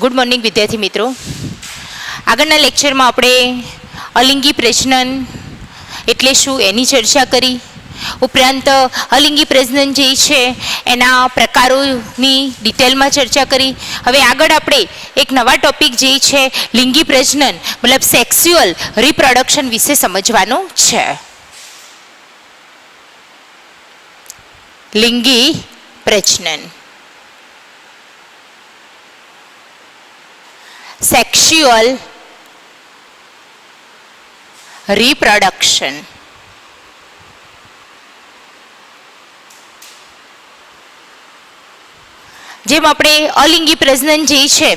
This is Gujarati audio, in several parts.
ગુડ મોર્નિંગ વિદ્યાર્થી મિત્રો. આગળના લેક્ચરમાં આપણે અલિંગી પ્રજનન એટલે શું એની ચર્ચા કરી. ઉપરાંત અલિંગી પ્રજનન જે છે એના પ્રકારોની ડિટેલમાં ચર્ચા કરી. હવે આગળ આપણે એક નવા ટોપિક જે છે લિંગી પ્રજનન મતલબ સેક્સ્યુઅલ રિપ્રોડક્શન વિશે સમજવાનું છે. લિંગી પ્રજનન, સેક્સ્યુઅલ રિપ્રોડક્શન. જેમ આપણે અલિંગી પ્રજનન જે છે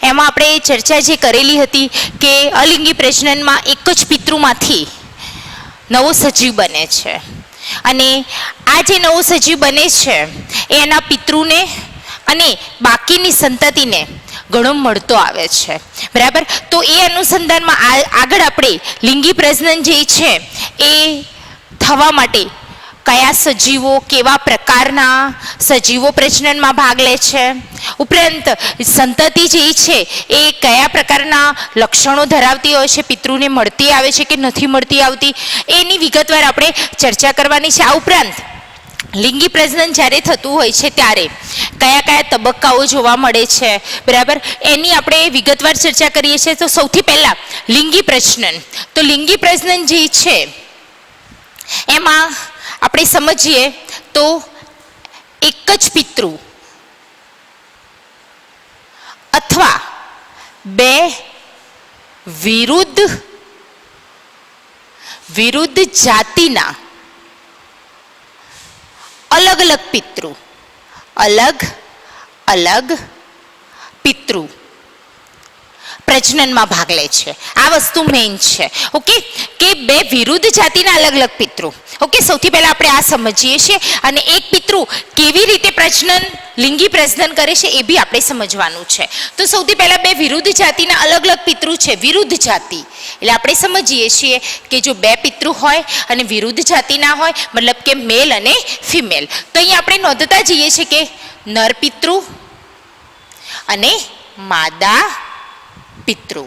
એમાં આપણે ચર્ચા જે કરેલી હતી કે અલિંગી પ્રજનનમાં એક જ પિતૃમાંથી નવો સજીવ બને છે અને આ જે નવો સજીવ બને છે એના પિતૃને અને બાકીની સંતતિને ઘણો મળતો આવે છે. બરાબર. તો એ અનુસંધાનમાં આગળ આપણે લિંગી પ્રજનન જે છે એ થવા માટે કયા સજીવો, કેવા પ્રકારના સજીવો પ્રજનનમાં ભાગ લે છે, ઉપરાંત સંતતિ જે છે એ કયા પ્રકારના લક્ષણો ધરાવતી હોય છે, પિતૃને મળતી આવે છે કે નથી મળતી આવતી, એની વિગતવાર આપણે ચર્ચા કરવાની છે. આ ઉપરાંત લિંગી પ્રજનન જ્યારે થતું હોય છે ત્યારે કયા કયા તબક્કાઓ જોવા મળે છે, બરાબર, એની આપણે વિગતવાર ચર્ચા કરીએ છીએ. તો સૌથી પહેલાં લિંગી પ્રજનન. તો લિંગી પ્રજનન જે છે એમાં આપણે સમજીએ તો એક જ પિતૃ અથવા બે વિરુદ્ધ જાતિના અલગ અલગ પિતૃ પ્રજનનમાં ભાગ લે છે. આ વસ્તુ મેઇન છે. ઓકે, કે બે વિરુદ્ધ જાતિના અલગ અલગ પિતૃ. ઓકે, સૌથી પહેલા આપણે આ સમજીએ છીએ અને એક પિતૃ કેવી રીતે લિંગી પ્રજનન કરે છે એ બી આપણે સમજવાનું છે. તો સૌથી પહેલા બે વિરુદ્ધ જાતિના અલગ અલગ પિતૃ છે. વિરુદ્ધ જાતિ એટલે આપણે સમજીએ છીએ કે જો બે પિતૃ હોય અને વિરુદ્ધ જાતિના હોય મતલબ કે મેલ અને ફિમેલ, તો અહીંયા આપણે નોંધતા જઈએ છીએ કે નર પિતૃ અને માદા પિતૃ.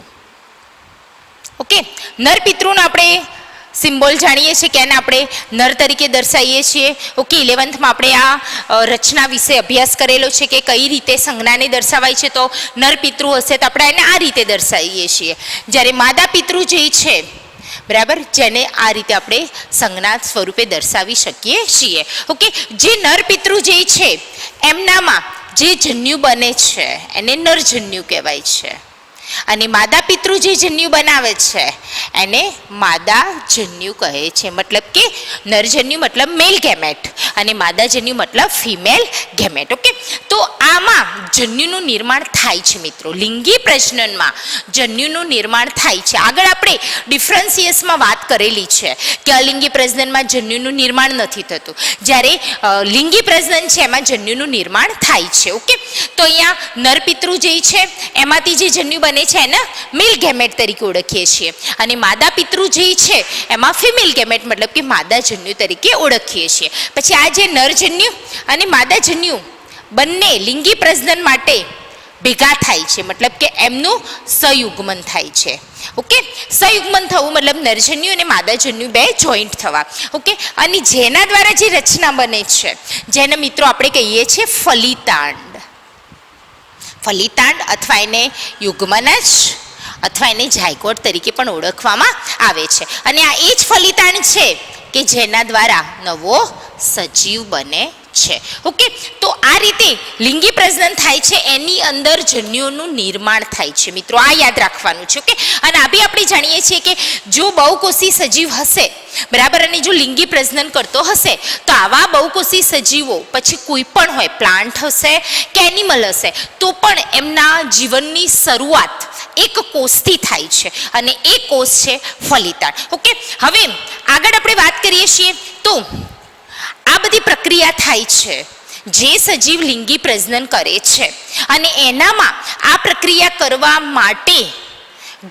ઓકે, નર પિતૃનો આપણે સિમ્બોલ જાણીએ છીએ કે એને આપણે નર તરીકે દર્શાવીએ છીએ. ઓકે, 11th આપણે આ રચના વિશે અભ્યાસ કરેલો છે કે કઈ રીતે સંજ્ઞાને દર્શાવાય છે. તો નર પિતૃ હશે તો આપણે એને આ રીતે દર્શાવીએ છીએ. જ્યારે માદા પિતૃ જે છે, બરાબર, જેને આ રીતે આપણે સંજ્ઞા સ્વરૂપે દર્શાવી શકીએ છીએ. ઓકે, જે નર પિતૃ જે છે એમનામાં જે જન્યુ બને છે એને નરજન્યુ કહેવાય છે અને માદા પિતૃ જે જન્યુ બનાવે છે એને માદા જન્યુ કહે છે. મતલબ કે નરજન્યુ મતલબ મેલ ગેમેટ અને માદા જન્યુ મતલબ ફિમેલ ગેમેટ. ઓકે, તો આમાં જન્યુનું નિર્માણ થાય છે મિત્રો. લિંગી પ્રજનનમાં જન્યુનું નિર્માણ થાય છે. આગળ આપણે ડિફરન્સિયસમાં વાત કરેલી છે કે અલિંગી પ્રજનનમાં જન્યુનું નિર્માણ નથી થતું, જ્યારે લિંગી પ્રજનન છે એમાં જન્યુનું નિર્માણ થાય છે. ઓકે, તો અહીંયા નર પિતૃ જે છે એમાંથી જે જન્યુ બને છે એને મેલ ગેમેટ તરીકે ઓળખીએ છીએ અને માદા પિતૃ જે છે એમાં ફિમેલ ગેમેટ મતલબ કે માદા જન્યુ તરીકે ઓળખીએ છીએ. પછી આ જે નરજન્યુ અને માદા જન્યુ બંને લિંગી પ્રજનન માટે ભેગા થાય છે, મતલબ કે એમનું સંયુગ્મન થાય છે. ઓકે, સંયુગ્મન થવું મતલબ નરજન્યુ અને માદાજન્યુ બે જોઈન્ટ થવા. ઓકે, અને જેના દ્વારા જે રચના બને છે જેને મિત્રો આપણે કહીએ છીએ ફલિતાંડ અથવા એને યુગ્મનજ અથવા એને ઝાયગોટ તરીકે પણ ઓળખવામાં આવે છે. અને આ એ જ ફલિતાંડ છે કે જેના દ્વારા નવો સજીવ બને છે. ઓકે, તો આ રીતે લિંગી પ્રજનન થાય છે, એની અંદર જન્યુનું નિર્માણ થાય છે મિત્રો. આ યાદ રાખવાનું છે. ઓકે, અને આ બી આપણે જાણીએ છીએ કે જો બહુકોષી સજીવ હશે, બરાબર, અને જો લિંગી પ્રજનન કરતો હશે તો આવા બહુકોષી સજીવો પછી કોઈ પણ હોય, પ્લાન્ટ હશે કે એનિમલ હશે, તો પણ એમના જીવનની શરૂઆત એક કોષથી થાય છે અને એ કોષ છે ફલિતાંડ. ઓકે, હવે આગળ આપણે વાત કરીએ છીએ તો આ બધી પ્રક્રિયા થાય છે જે સજીવ લિંગી પ્રજનન કરે છે અને એનામાં આ પ્રક્રિયા કરવા માટે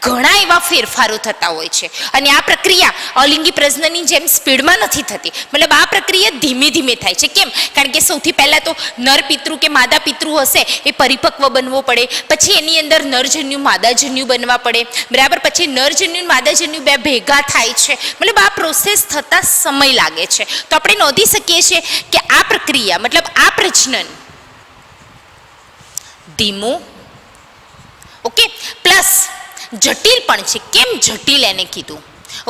ઘણા એવા ફેરફારો થતા હોય છે અને આ પ્રક્રિયા અલિંગી પ્રજનનની જેમ સ્પીડમાં નથી થતી, મતલબ આ પ્રક્રિયા ધીમે ધીમે થાય છે. કેમ? કારણ કે સૌથી પહેલાં તો નર પિતૃ કે માદા પિતૃ હશે એ પરિપક્વ બનવો પડે, પછી એની અંદર નરજન્યુ માદાજન્યુ બનવા પડે, બરાબર. પછી નરજન્યુ માદાજન્યુ બે ભેગા થાય છે, મતલબ આ પ્રોસેસ થતાં સમય લાગે છે. તો આપણે નોંધી શકીએ છીએ કે આ પ્રક્રિયા મતલબ આ પ્રજનન ધીમું, ઓકે, પ્લસ જટિલ પણ છે. કેમ જટિલ એને કીધું?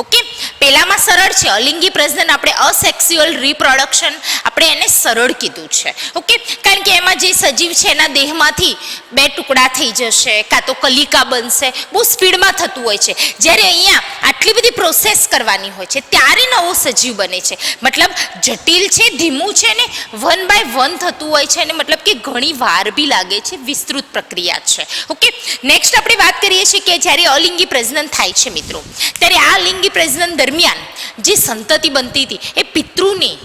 ઓકે, પેલામાં સરળ છે અલિંગી પ્રજનન, આપણે અસેક્સ્યુઅલ રિપ્રોડક્શન આપણે એને સરળ કીધું છે. ઓકે, કારણ કે એમાં જે સજીવ છે એના દેહમાંથી બે ટુકડા થઈ જશે, કાં તો કલિકા બનશે, બહુ સ્પીડમાં થતું હોય છે. જ્યારે અહીંયા આટલી બધી પ્રોસેસ કરવાની હોય છે ત્યારે નવો સજીવ બને છે. મતલબ જટિલ છે, ધીમું છે ને 1 by 1 થતું હોય છે, અને મતલબ કે ઘણી વાર બી લાગે છે, વિસ્તૃત પ્રક્રિયા છે. ઓકે, નેક્સ્ટ આપણે વાત કરીએ છીએ કે જ્યારે અલિંગી પ્રજનન થાય છે મિત્રો, ત્યારે આ અલિંગી પ્રજનન દરમિયાન જે સંતતિ બનતી હતી એ પિતૃની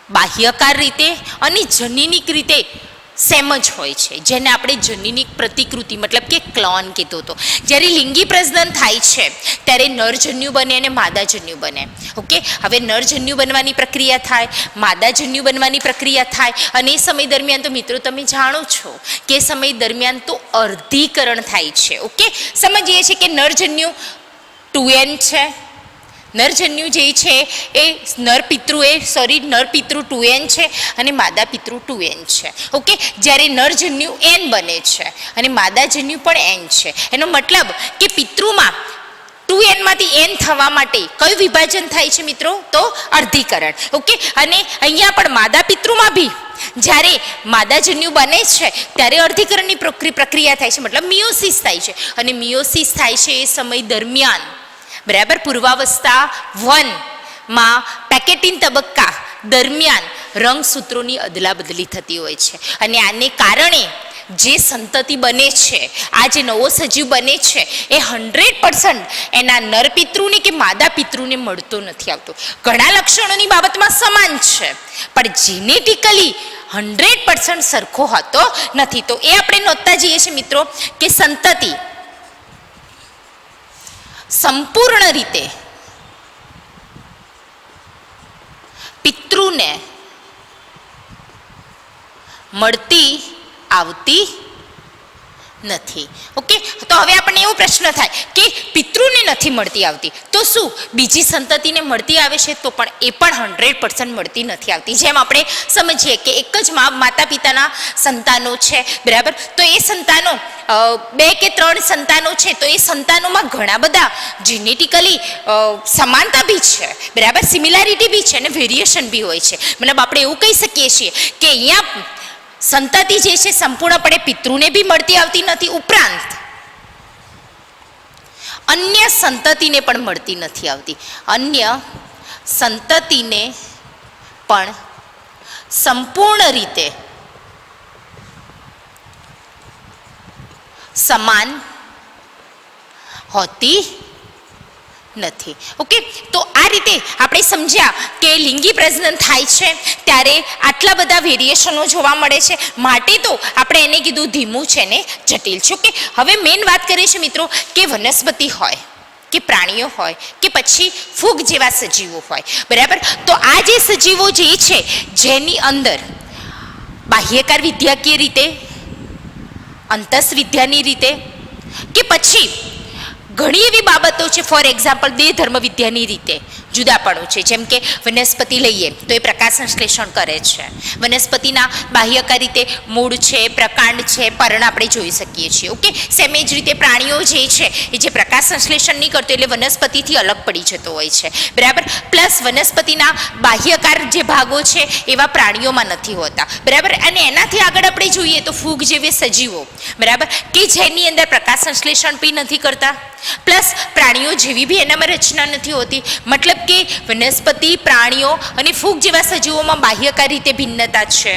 બાહ્યકાર રીતે અને જનીનિક રીતે સેમ જ હોય છે, જેને આપણે જનીનિક પ્રતિકૃતિ મતલબ કે ક્લોન કીધું હતો. જ્યારે લિંગી પ્રજનન થાય છે ત્યારે નરજન્યુ બને અને માદાજન્યુ બને. ઓકે, હવે નરજન્યુ બનવાની પ્રક્રિયા થાય, માદાજન્યુ બનવાની પ્રક્રિયા થાય, અને એ સમય દરમિયાન તો મિત્રો તમે જાણો છો કે સમય દરમિયાન તો અર્ધીકરણ થાય છે. ઓકે, સમજીએ છીએ કે નરજન્યુ 2n છે, નરજન્યુ જે છે એ નર પિતૃ 2n છે અને માદા પિતૃ 2n છે. ઓકે, જ્યારે નરજન્યુ n બને છે અને માદાજન્યુ પણ n છે. એનો મતલબ કે પિતૃમાં 2n માંથી n થવા માટે કયું વિભાજન થાય છે મિત્રો? તો અર્ધીકરણ. ઓકે, અને અહીંયા પણ માદા પિતૃમાં બી જ્યારે માદાજન્યુ બને છે ત્યારે અર્ધીકરણની પ્રક્રિયા થાય છે, મતલબ મિયોસિસ થાય છે. અને મિયોસિસ થાય છે એ સમય દરમિયાન, બરાબર, પૂર્વાવસ્થા 1 માં પેકેટિન તબક્કા દરમિયાન રંગસૂત્રોની અદલા બદલી થતી હોય છે. અને આને કારણે જે સંતતિ બને છે, આ જે નવો સજીવ બને છે એ 100% એના નર પિતૃને કે માદા પિતૃને મળતો નથી આવતો. ઘણા લક્ષણોની બાબતમાં સમાન છે પણ જીનેટિકલી 100% સરખો હોતો નથી. તો એ આપણે નોંધતા જઈએ છીએ મિત્રો કે સંતતિ સંપૂર્ણ રીતે પિતૃને મળતી આવતી નથી. ઓકે, તો હવે આપણને એવો પ્રશ્ન થાય કે પિતૃને નથી મળતી આવતી તો શું બીજી સંતતિને મળતી આવે છે? તો પણ એ પણ 100% મળતી નથી આવતી. જેમ આપણે સમજીએ કે એક જ માતા પિતાના સંતાનો છે, બરાબર, તો એ સંતાનો 2 કે 3 સંતાનો છે, તો એ સંતાનોમાં ઘણા બધા જીનેટિકલી સમાનતા બી છે, બરાબર, સિમિલારિટી બી છે અને વેરિએશન બી હોય છે. મતલબ આપણે એવું કહી શકીએ છીએ કે અહીંયા સંતતિ જે છે સંપૂર્ણપણે પિતૃને બી મળતી આવતી નથી, ઉપરાંત અન્ય સંતતિને પણ મળતી નથી આવતી. અન્ય સંતતિને પણ સંપૂર્ણ રીતે સમાન હોતી નથી. ઓકે, તો આ રીતે આપણે સમજ્યા કે લિંગી પ્રજનન થાય છે ત્યારે આટલા બધા વેરિએશનો જોવા મળે છે, માટે તો આપણે એને કીધું ધીમું છે ને જટિલ છે. ઓકે, હવે મેઇન વાત કરીએ છીએ મિત્રો કે વનસ્પતિ હોય કે પ્રાણીઓ હોય કે પછી ફૂગ જેવા સજીવો હોય, બરાબર, તો આ જે સજીવો જે છે જેની અંદર બાહ્યકાર વિદ્યાકીય રીતે, અંતસ વિદ્યાની રીતે કે પછી ઘણી એવી બાબતો છે, ફોર એક્ઝામ્પલ દેહ ધર્મ વિદ્યાની રીતે જુદાપણું છે. જેમ કે વનસ્પતિ લઈએ તો એ પ્રકાશ સંશ્લેષણ કરે છે, વનસ્પતિના બાહ્યકાર રીતે મૂળ છે, પ્રકાંડ છે, પર્ણ આપણે જોઈ શકીએ છીએ. ઓકે, સેમ જ રીતે પ્રાણીઓ જે છે એ જે પ્રકાશ સંશ્લેષણ નહીં કરતો એટલે વનસ્પતિથી અલગ પડી જતો હોય છે, બરાબર, પ્લસ વનસ્પતિના બાહ્યકાર જે ભાગો છે એવા પ્રાણીઓમાં નથી હોતા, બરાબર. અને એનાથી આગળ આપણે જોઈએ તો ફૂગ જેવી સજીવો, બરાબર, કે જેની અંદર પ્રકાશ સંશ્લેષણ બી નથી કરતા, પ્લસ પ્રાણીઓ જેવી બી એનામાં રચના નથી હોતી. મતલબ કે વનસ્પતિ, પ્રાણીઓ અને ફૂગ જેવા સજીવોમાં બાહ્યકાર રીતે ભિન્નતા છે,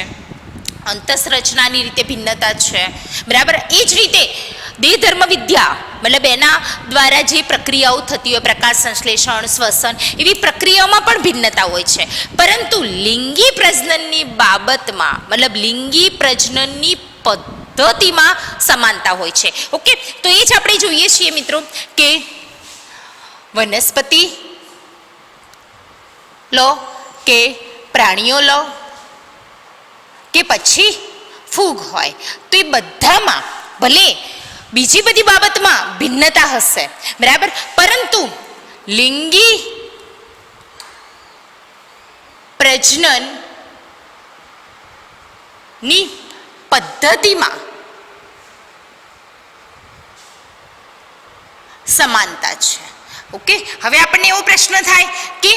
અંતસ રચનાની રીતે ભિન્નતા છે, બરાબર. એ જ રીતે દેહ ધર્મ વિદ્યા મતલબ એના દ્વારા જે પ્રક્રિયાઓ થતી હોય, પ્રકાશ સંશ્લેષણ, શ્વસન, એવી પ્રક્રિયાઓમાં પણ ભિન્નતા હોય છે. પરંતુ લિંગી પ્રજનનની બાબતમાં મતલબ લિંગી પ્રજનનની પદ્ધતિમાં સમાનતા હોય છે. ઓકે, તો એ જ આપણે જોઈએ છીએ મિત્રો કે વનસ્પતિ લો કે પ્રાણીઓ લો કે પછી ફૂગ હોય, તો એ બધામાં ભલે બીજી બધી બાબતમાં ભિન્નતા હશે, બરાબર, પરંતુ લિંગી પ્રજનન ની પદ્ધતિમાં સમાનતા છે. ઓકે, હવે આપણને એવો પ્રશ્ન થાય કે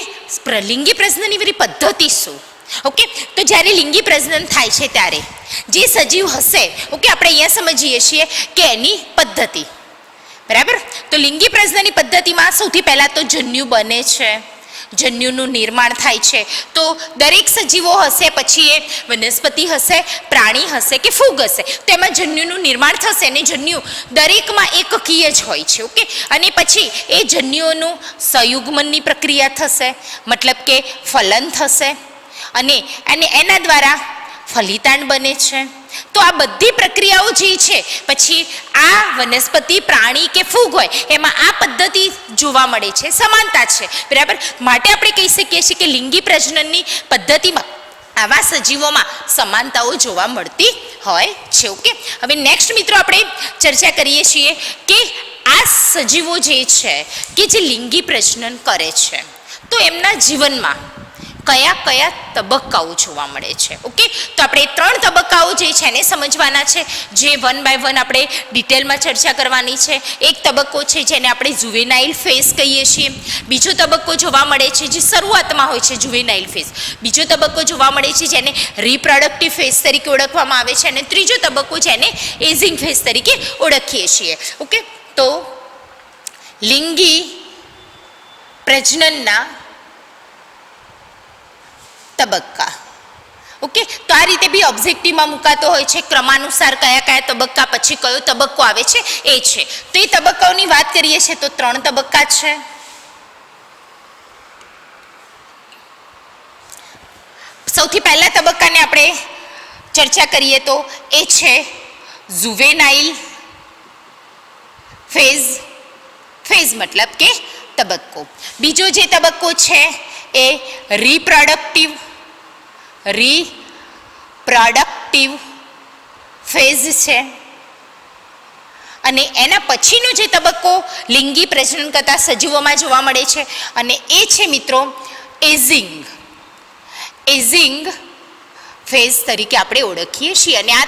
લિંગી પ્રજનનની બધી પદ્ધતિ શું? ઓકે, તો જ્યારે લિંગી પ્રજનન થાય છે ત્યારે જે સજીવ હશે, ઓકે, આપણે અહીંયા સમજીએ છીએ કે એની પદ્ધતિ, બરાબર. તો લિંગી પ્રજનનની પદ્ધતિમાં સૌથી પહેલાં તો જન્યુ બને છે, જન્યુનું નિર્માણ થાય છે. તો દરેક સજીવો હશે, પછી એ વનસ્પતિ હશે, પ્રાણી હશે કે ફૂગ હશે, તો એમાં જન્યુનું નિર્માણ થશે અને જન્યુ દરેકમાં એકકીય જ હોય છે. ઓકે, અને પછી એ જન્યુઓનું સંયુગ્મનની પ્રક્રિયા થશે, મતલબ કે ફલન થશે અને એના દ્વારા ફલિતાંડ બને છે. તો આ બધી પ્રક્રિયાઓ જે છે પછી આ વનસ્પતિ, પ્રાણી કે ફૂગ હોય એમાં આ પદ્ધતિ જોવા મળે છે, સમાનતા છે, બરાબર. માટે આપણે કહી શકીએ છીએ કે લિંગી પ્રજનનની પદ્ધતિમાં આવા સજીવોમાં સમાનતાઓ જોવા મળતી હોય છે. ઓકે, હવે નેક્સ્ટ મિત્રો આપણે ચર્ચા કરીએ છીએ કે આ સજીવો જે છે કે જે લિંગી પ્રજનન કરે છે, તો એમના જીવનમાં કયા કયા તબક્કાઓ જોવા મળે છે. ઓકે, તો આપણે 3 તબક્કાઓ જે છે એને સમજવાના છે, જે 1 બાય 1 આપણે ડિટેલમાં ચર્ચા કરવાની છે. એક તબક્કો છે જેને આપણે જુવેનાઇલ ફેઝ કહીએ છીએ. બીજો તબક્કો જોવા મળે છે જે શરૂઆતમાં હોય છે, જુવેનાઇલ ફેઝ. બીજો તબક્કો જોવા મળે છે જેને રિપ્રોડક્ટિવ ફેઝ તરીકે ઓળખવામાં આવે છે, અને ત્રીજો તબક્કો જેને એજિંગ ફેઝ તરીકે ઓળખીએ છીએ. ઓકે, તો લિંગી પ્રજનનના તબક્કા. ઓકે, તો આ રીતે બી ઓબ્જેક્ટિવમાં મુકાતો હોય છે, ક્રમાનુસાર કયા કયા તબક્કા પછી કયો તબક્કો આવે છે એ છે. તો એ તબક્કાઓની વાત કરીએ છીએ તો 3 તબક્કા છે. સૌથી પહેલા તબક્કાને આપણે ચર્ચા કરીએ તો એ છે જુવેનાઇલ ફેઝ. ફેઝ મતલબ કે તબક્કો. બીજો જે તબક્કો છે એ રિપ્રોડક્ટિવ ફેઝ છે. અને એના પછીનો જે તબક્કો લિંગી પ્રજનન કરતા સજીવોમાં જોવા મળે છે અને એ છે મિત્રો એજિંગ ફેઝ તરીકે આપણે ઓળખીએ છીએ. અને આ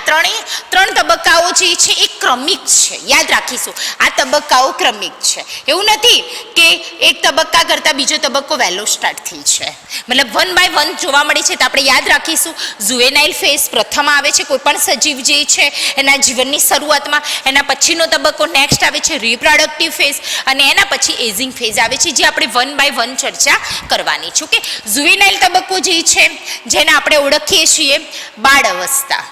3 તબક્કાઓ જે છે એ ક્રમિક છે, યાદ રાખીશું. આ તબક્કાઓ ક્રમિક છે, એવું નથી કે એક તબક્કા કરતાં બીજો તબક્કો વહેલો સ્ટાર્ટ થઈ છે, મતલબ 1 બાય 1 જોવા મળે છે. તો આપણે યાદ રાખીશું જુવેનાઇલ ફેઝ પ્રથમ આવે છે કોઈ પણ સજીવ જે છે એના જીવનની શરૂઆતમાં, એના પછીનો તબક્કો નેક્સ્ટ આવે છે રિપ્રોડક્ટિવ ફેઝ, અને એના પછી એજિંગ ફેઝ આવે છે, જે આપણે 1 બાય 1 ચર્ચા કરવાની છે. ઓકે, જુવેનાઇલ તબક્કો જે છે જેને આપણે ઓળખીએ છીએ બાળ અવસ્થા,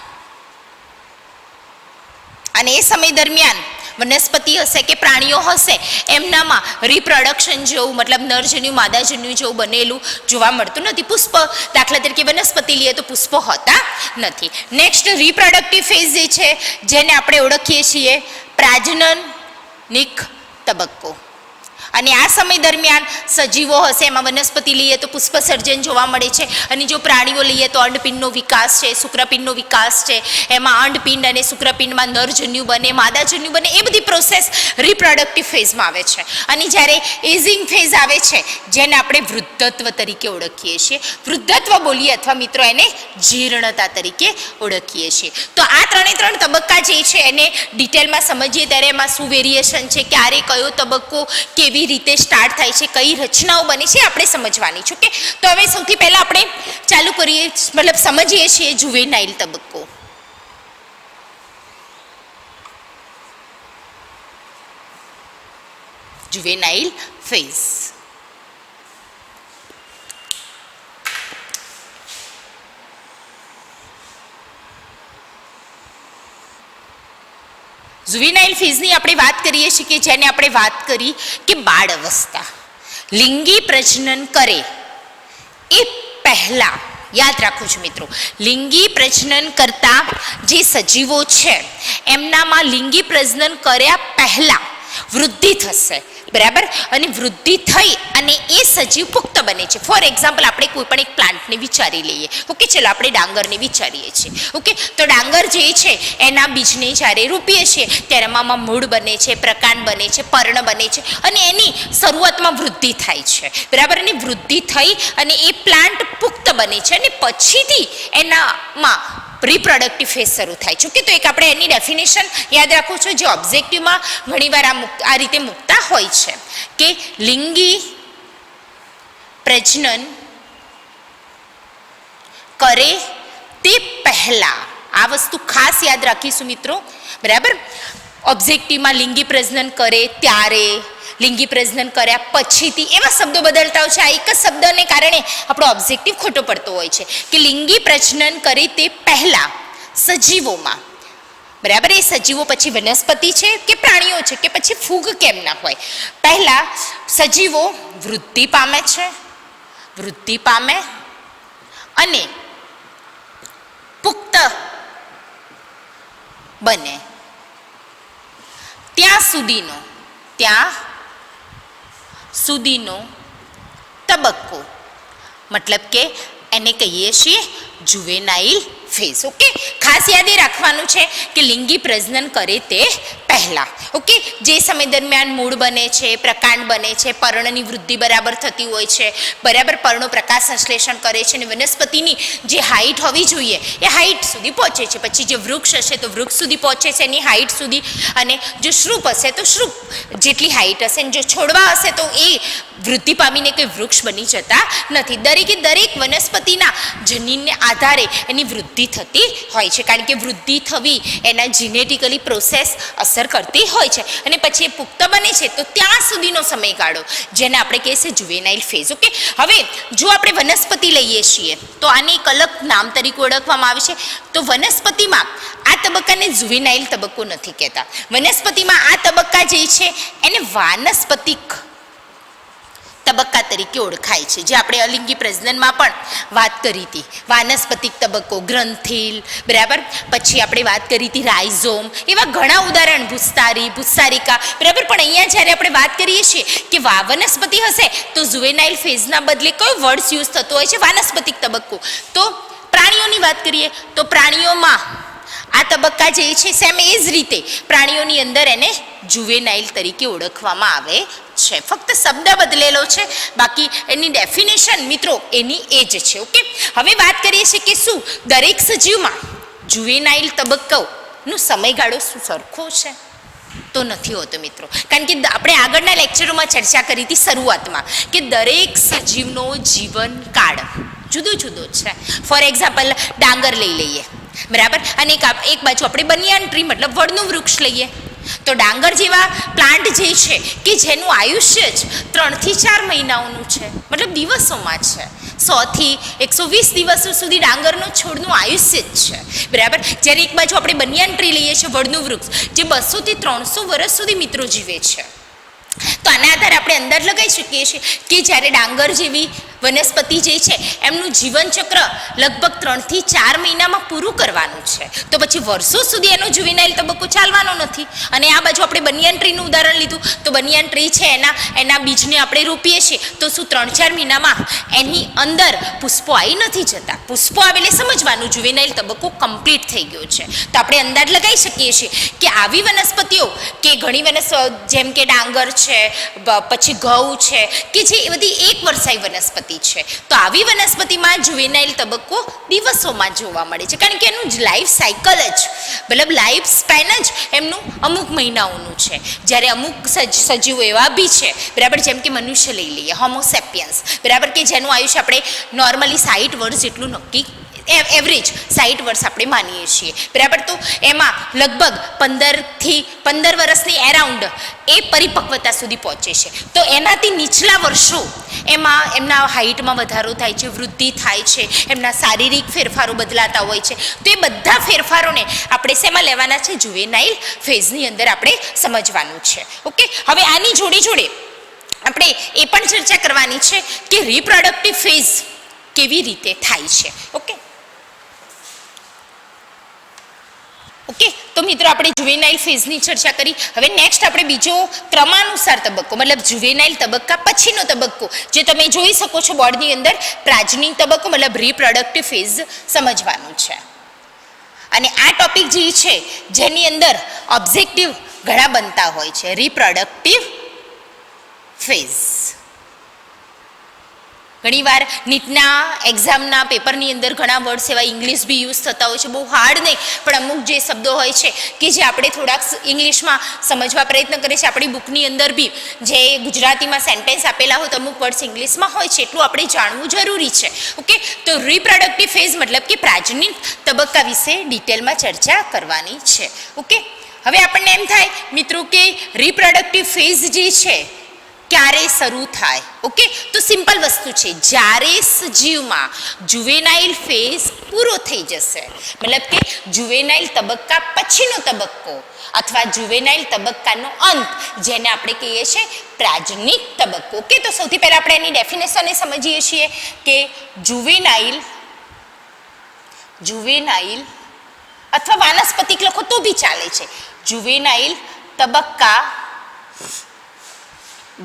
અને એ સમય દરમિયાન વનસ્પતિ હશે કે પ્રાણીઓ હશે એમનામાં રિપ્રોડક્શન જેવું, મતલબ નરજન્યુ માદાજન્યુ જેવું બનેલું જોવા મળતું નથી. પુષ્પ દાખલા તરીકે વનસ્પતિ લઈએ તો પુષ્પો હોતા નથી. નેક્સ્ટ રિપ્રોડક્ટિવ ફેઝ જે છે જેને આપણે ઓળખીએ છીએ પ્રાજનનિક તબક્કો, અને આ સમય દરમિયાન સજીવો હશે એમાં વનસ્પતિ લઈએ તો પુષ્પ સર્જન જોવા મળે છે, અને જો પ્રાણીઓ લઈએ તો અંડપિંડનો વિકાસ છે, શુક્રપિંડનો વિકાસ છે. એમાં અંડપિંડ અને શુક્રપિંડમાં નરજન્યુ બને, માદાજન્યુ બને, એ બધી પ્રોસેસ રિપ્રોડક્ટિવ ફેઝમાં આવે છે. અને જ્યારે એજિંગ ફેઝ આવે છે જેને આપણે વૃદ્ધત્વ તરીકે ઓળખીએ છીએ, વૃદ્ધત્વ બોલીએ અથવા મિત્રો એને જીર્ણતા તરીકે ઓળખીએ છીએ. તો આ 3 તબક્કા જે છે એને ડિટેલમાં સમજીએ ત્યારે એમાં શું વેરિએશન છે, ક્યારે કયો તબક્કો કેવી રીતે સ્ટાર્ટ થાય છે, કઈ રચનાઓ બને છે આપણે સમજવાની છે. ઓકે, તો હવે સૌથી પહેલા આપણે ચાલુ કરીએ, મતલબ સમજીએ છીએ જુવેનાઇલ તબક્કો. Juvenile phase. જુવેનાઇલ ફેઝની આપણે વાત કરીએ છીએ કે જેને આપણે વાત કરી કે બાળ અવસ્થા. લિંગી પ્રજનન કરે એ પહેલા યાદ રાખો છો મિત્રો, લિંગી પ્રજનન કરતા જે સજીવો છે એમનામાં લિંગી પ્રજનન કર્યા પહેલા વૃદ્ધિ થશે, બરાબર, અને વૃદ્ધિ થઈ અને એ સજીવ પુખ્ત બને છે. ફોર એક્ઝામ્પલ આપણે કોઈ પણ એક પ્લાન્ટને વિચારી લઈએ. ઓકે, ચલો આપણે ડાંગરને વિચારીએ છીએ. ઓકે, તો ડાંગર જે છે એના બીજને જ્યારે રોપીએ છીએ ત્યારે એમાં મૂળ બને છે, પ્રકાંડ બને છે, પર્ણ બને છે અને એની શરૂઆતમાં વૃદ્ધિ થાય છે, બરાબર. અને વૃદ્ધિ થઈ અને એ પ્લાન્ટ પુખ્ત બને છે અને પછીથી એનામાં રિપ્રોડક્ટિવ ફેઝ શરૂ થાય છે. ઓકે, તો એક આપણે એની ડેફિનેશન યાદ રાખવું છે, જે ઓબ્જેક્ટિવમાં ઘણીવાર આ રીતે મૂકતા હોય છે કે લિંગી પ્રજનન કરે તે પહેલા, આ વસ્તુ ખાસ યાદ રાખીશું મિત્રો, બરાબર. ઓબ્જેક્ટિવમાં લિંગી પ્રજનન કરે ત્યારે, લિંગી પ્રજનન કર્યા પછીથી, એવા શબ્દો બદલતા હોય છે. આ એક જ શબ્દને કારણે આપણો ઓબ્જેક્ટિવ ખોટો પડતો હોય છે કે લિંગી પ્રજનન કરે તે પહેલા સજીવોમાં, બરાબર. એ સજીવો પછી વનસ્પતિ છે કે પ્રાણીઓ છે કે પછી ફૂગ કેમ ના હોય, પહેલા સજીવો વૃદ્ધિ પામે છે, વૃદ્ધિ પામે અને પુખ્ત બને ત્યાં સુધીનો તબક્કો, મતલબ કે એને કહીએ છીએ જુવેનાઇલ ફેઝ. ઓકે, ખાસ યાદ એ રાખવાનું છે કે લિંગી પ્રજનન કરે તે પહેલા. ઓકે, જે સમય દરમિયાન મૂળ બને છે, પ્રકાંડ બને છે, પર્ણની વૃદ્ધિ બરાબર થતી હોય છે, બરાબર, પર્ણો પ્રકાશ સંશ્લેષણ કરે છે અને વનસ્પતિની જે હાઈટ હોવી જોઈએ એ હાઈટ સુધી પહોંચે છે. પછી જે વૃક્ષ હશે તો વૃક્ષ સુધી પહોંચે છે એની હાઈટ સુધી, અને જો શ્રુપ હશે તો શ્રુપ જેટલી હાઈટ હશે, અને જો છોડવા હશે તો એ વૃદ્ધિ પામીને કોઈ વૃક્ષ બની જતા નથી. દરેકે દરેક વનસ્પતિના જનીનને આધારે એની વૃદ્ધિ થતી હોય છે, કારણ કે વૃદ્ધિ થવી એના જીનેટિકલી પ્રોસેસ અસર કરતી હોય છે. અને પછી એ પુખ્ત બને છે તો ત્યાં સુધીનો સમયગાળો જેને આપણે કહીએ છીએ જુવેનાઇલ ફેઝ. ઓકે, હવે જો આપણે વનસ્પતિ લઈએ છીએ તો આને એક અલગ નામ તરીકે ઓળખવામાં આવે છે. તો વનસ્પતિમાં આ તબક્કાને જુવેનાઇલ તબક્કો નથી કહેતા. વનસ્પતિમાં આ તબક્કા જે છે એને વાનસ્પતિક તબક્કા તરીકે ઓળખાય છે, જે આપણે અલિંગી પ્રજનનમાં પણ વાત કરી હતી. વાનસ્પતિક તબક્કો, ગ્રંથિલ, બરાબર, પછી આપણે વાત કરી હતી રાઇઝોમ, એવા ઘણા ઉદાહરણ, ભૂસ્તારિકા, બરાબર. પણ અહીંયા જ્યારે આપણે વાત કરીએ છીએ કે વનસ્પતિ હશે તો જુવેનાઇલ ફેઝના બદલે કયો વર્ડ્સ યુઝ થતો હોય છે? વાનસ્પતિક તબક્કો. તો પ્રાણીઓની વાત કરીએ તો પ્રાણીઓમાં આ તબક્કા જે છે સેમ એ જ રીતે પ્રાણીઓની અંદર એને જુવેનાઇલ તરીકે ઓળખવામાં આવે છે. ફક્ત શબ્દ બદલેલો છે, બાકી એની ડેફિનેશન મિત્રો એની એ જ છે. ઓકે, હવે વાત કરીએ છીએ કે શું દરેક સજીવમાં જુવેનાઇલ તબક્કાનો સમયગાળો શું સરખો છે? તો નથી હોતો મિત્રો, કારણ કે આપણે આગળના લેક્ચરોમાં ચર્ચા કરી હતી શરૂઆતમાં કે દરેક સજીવનો જીવનકાળ જુદો જુદો છે. ફોર એક્ઝામ્પલ ડાંગર લઈ લઈએ, બરાબર, અને એક બાજુ આપણે બનિયાન ટ્રી મતલબ વડનું વૃક્ષ લઈએ. તો ડાંગર જેવા પ્લાન્ટ જે છે કે જેનું આયુષ્ય જ 3 થી 4 મહિનાઓનું છે, મતલબ દિવસોમાં છે. 100 થી 120 દિવસો સુધી ડાંગરનો છોડનું આયુષ્ય જ છે, બરાબર. જ્યારે એક બાજુ આપણે બનિયાન ટ્રી લઈએ છીએ, વડનું વૃક્ષ, જે 200 થી 300 વર્ષ સુધી મિત્રો જીવે છે. તો આના આધારે આપણે અંદાજ લગાવી શકીએ છીએ કે જ્યારે ડાંગર જેવી વનસ્પતિ જે છે એમનું જીવનચક્ર લગભગ 3 થી 4 મહિનામાં પૂરું કરવાનું છે, તો પછી વર્ષો સુધી એનો જુવેનાઇલ તબક્કો ચાલવાનો નથી. અને આ બાજુ આપણે બનિયાન ટ્રીનું ઉદાહરણ લીધું, તો બનિયાન ટ્રી છે એના બીજને આપણે રોપીએ છીએ તો શું 3-4 મહિનામાં એની અંદર પુષ્પો આવી નથી જતા? પુષ્પો આવે એટલે સમજવાનું જુવેનાઇલ તબક્કો કમ્પ્લીટ થઈ ગયો છે. તો આપણે અંદાજ લગાવી શકીએ છીએ કે આવી વનસ્પતિઓ કે ઘણી જેમ કે ડાંગર છે, પછી ઘઉં છે, કે જે બધી એક વર્ષાઈ વનસ્પતિ છે, તો આવી વનસ્પતિમાં જુવેનાઇલ તબક્કો દિવસોમાં જોવા મળે છે, કારણ કે એનું લાઈફ સાયકલ જ મતલબ લાઈફ સ્પેન જ એમનું અમુક મહિનાઓનું છે. જ્યારે અમુક સજીવો એવા બી છે, બરાબર, જેમ કે મનુષ્ય લઈ લઈએ, હોમોસેપિયન્સ, બરાબર, કે જેનું આયુષ્ય આપણે નોર્મલી 60 વર્ષ જેટલું નક્કી એવરેજ 60 વર્ષ આપણે માનીએ છીએ, બરાબર. તો એમાં લગભગ 15 વર્ષની એરાઉન્ડ એ પરિપક્વતા સુધી પહોંચે છે. તો એનાથી નીચલા વર્ષો એમાં એમના હાઇટમાં વધારો થાય છે, વૃદ્ધિ થાય છે, એમના શારીરિક ફેરફારો બદલાતા હોય છે. તો એ બધા ફેરફારોને આપણે શેમાં લેવાના છે? જુવેનાઇલ ફેઝની અંદર આપણે સમજવાનું છે. ઓકે, હવે આની જોડે જોડે આપણે એ પણ ચર્ચા કરવાની છે કે રિપ્રોડક્ટિવ ફેઝ કેવી રીતે થાય છે. ઓકે ઓકે, તો મિત્રો આપણે જુવેનાઇલ ફેઝની ચર્ચા કરી. હવે નેક્સ્ટ આપણે બીજો ક્રમાનુસાર તબક્કો, મતલબ જુવેનાઇલ તબક્કા પછીનો તબક્કો જે તમે જોઈ શકો છો બોર્ડની અંદર, પ્રાજનિક તબક્કો મતલબ રિપ્રોડક્ટિવ ફેઝ સમજવાનું છે. અને આ ટોપિક જે છે જેની અંદર ઓબ્જેક્ટિવ ઘણા બનતા હોય છે. રિપ્રોડક્ટિવ ફેઝ ઘણીવાર નીટના એક્ઝામના પેપરની અંદર ઘણા વર્ડ્સ એવા ઇંગ્લિશ બી યુઝ થતા હોય છે, બહુ હાર્ડ નહીં પણ અમુક જે શબ્દો હોય છે કે જે આપણે થોડાક ઇંગ્લિશમાં સમજવા પ્રયત્ન કરીએ છીએ. આપણી બુકની અંદર બી જે ગુજરાતીમાં સેન્ટેન્સ આપેલા હોય તો અમુક વર્ડ્સ ઇંગ્લિશમાં હોય છે, એટલું આપણે જાણવું જરૂરી છે. ઓકે, તો રિપ્રોડક્ટિવ ફેઝ મતલબ કે પ્રાજનિક તબક્કા વિશે ડિટેલમાં ચર્ચા કરવાની છે. ઓકે, હવે આપણને એમ થાય મિત્રો કે રિપ્રોડક્ટિવ ફેઝ જે છે ક્યારે શરૂ થાય. ઓકે, તો સિમ્પલ વસ્તુ છે, જ્યારે સજીવમાં જુવેનાઇલ ફેઝ પૂરો થઈ જશે, મતલબ કે જુવેનાઇલ તબક્કા પછીનો તબક્કો અથવા જુવેનાઇલ તબક્કાનો અંત, જેને આપણે કહીએ છીએ પ્રાજનિક તબક્કો. ઓકે, તો સૌથી પહેલા આપણે એની ડેફિનેશન સમજીએ છીએ કે જુવેનાઇલ અથવા વાનસ્પતિક લખો તો બી ચાલે છે. જુવેનાઇલ તબક્કા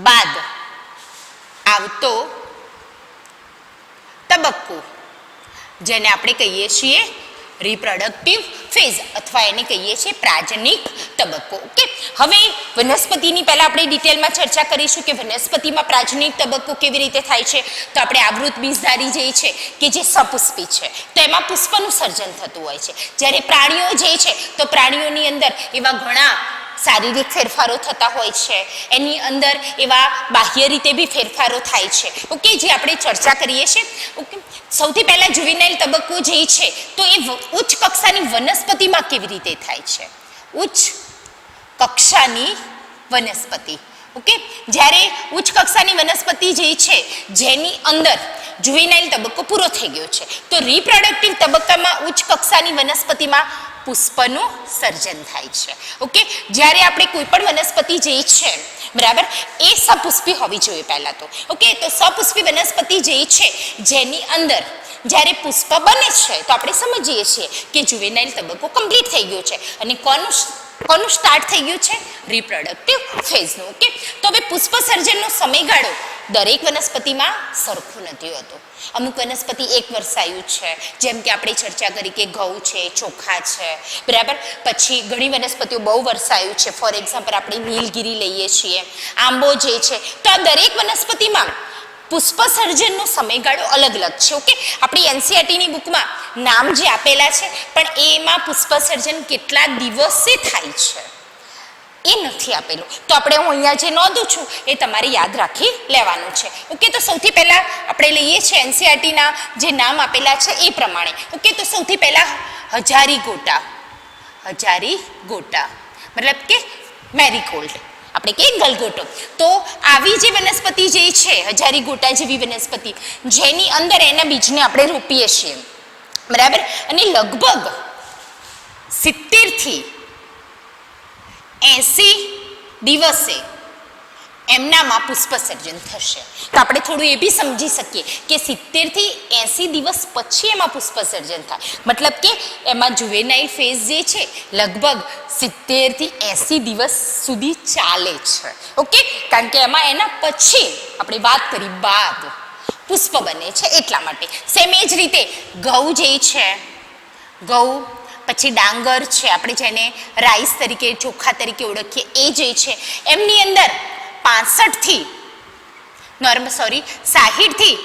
બાદ આવતો તબક્કો જેને આપણે કહીએ છીએ રિપ્રોડક્ટિવ ફેઝ અથવા એને કહીએ છીએ પ્રાજનિક તબક્કો. ઓકે, હવે વનસ્પતિની પહેલા આપણે ડિટેલમાં ચર્ચા કરીશું કે વનસ્પતિમાં પ્રાજનિક તબક્કો કેવી રીતે થાય છે. તો આપણે આવૃત બીજધારી જે છે કે જે સપુષ્પી છે તો એમાં પુષ્પનું સર્જન થતું હોય છે. જ્યારે પ્રાણીઓ જે છે તો પ્રાણીઓની અંદર એવા ઘણા શારીરિક ફેરફારો થતા હોય છે, એની અંદર એવા બાહ્ય રીતે બી ફેરફારો થાય છે. ઓકે, જે આપણે ચર્ચા કરીએ છીએ. ઓકે, સૌથી પહેલા જુવેનાઇલ તબક્કો જે છે તો એ ઉચ્ચ કક્ષાની વનસ્પતિમાં કેવી રીતે થાય છે. ઉચ્ચ કક્ષાની વનસ્પતિ. ઓકે, જ્યારે ઉચ્ચ કક્ષાની વનસ્પતિ જે છે જેની અંદર જુવેનાઇલ તબક્કો પૂરો થઈ ગયો છે તો રિપ્રોડક્ટિવ તબક્કામાં ઉચ્ચ કક્ષાની વનસ્પતિમાં પુષ્પનું સર્જન થાય છે. ઓકે, જ્યારે આપણે કોઈ પણ વનસ્પતિ જે છે બરાબર એ સપુષ્પી હોવી જોઈએ પહેલા તો. ઓકે, તો સપુષ્પી વનસ્પતિ જે છે જેની અંદર જ્યારે પુષ્પ બને છે તો આપણે સમજીએ છીએ કે જુવેનાઇલ તબક્કો કમ્પ્લીટ થઈ ગયો છે અને કોનું સ્ટાર્ટ થઈ ગયું છે રિપ્રોડક્ટિવ ફેઝનું. ઓકે, તો હવે પુષ્પ સર્જનનો સમયગાળો દરેક વનસ્પતિમાં સરખો નથી હોતો. અમુક વનસ્પતિ 1 વર્ષાયુ છે, જેમ કે આપણે ચર્ચા કરી કે ઘઉં છે, ચોખા છે, બરાબર. પછી ઘણી વનસ્પતિઓ બહુ વર્ષાયુ છે, ફોર એક્ઝામ્પલ આપણે નીલગિરી લઈએ છીએ, આંબો જે છે. તો આ દરેક વનસ્પતિમાં પુષ્પ સર્જનનો સમયગાળો અલગ અલગ છે. ઓકે, આપણી એનસીઈઆરટીની બુકમાં નામ જે આપેલા છે પણ એમાં પુષ્પ સર્જન કેટલા દિવસે થાય છે એ નથી આપેલું. તો આપણે હું અહીંયા જે નોંધું છું એ તમારે યાદ રાખી લેવાનું છે. ઓકે, તો સૌથી પહેલા આપણે લઈએ છીએ એનસીઈઆરટીના જે નામ આપેલા છે એ પ્રમાણે. ઓકે, તો સૌથી પહેલા હજારીગોટા મતલબ કે મેરીગોલ્ડ, આપણે કે ગલગોટો. તો આવી જે વનસ્પતિ જે છે હજારીગોટા જેવી વનસ્પતિ જેની અંદર એના બીજને આપણે રોપીએ છીએ બરાબર, અને લગભગ 70 થી 80 દિવસે એમનામાં પુષ્પ સર્જન થશે. તો આપણે થોડું એ બી સમજી શકીએ કે 70 થી 80 દિવસ પછી એમાં પુષ્પ સર્જન થાય, મતલબ કે એમાં જુવેનાઇલ ફેઝ જે છે લગભગ 70 થી 80 દિવસ સુધી ચાલે છે. ઓકે, કારણ કે એમાં એના પછી આપણે વાત કરી બાદ પુષ્પ બને છે એટલા માટે. સેમ એ જ રીતે ઘઉં જે છે, ઘઉં પછી ડાંગર છે, આપણે જેને રાઈસ તરીકે ચોખા તરીકે ઓળખીએ એ જે છે એમની અંદર 60 થી 65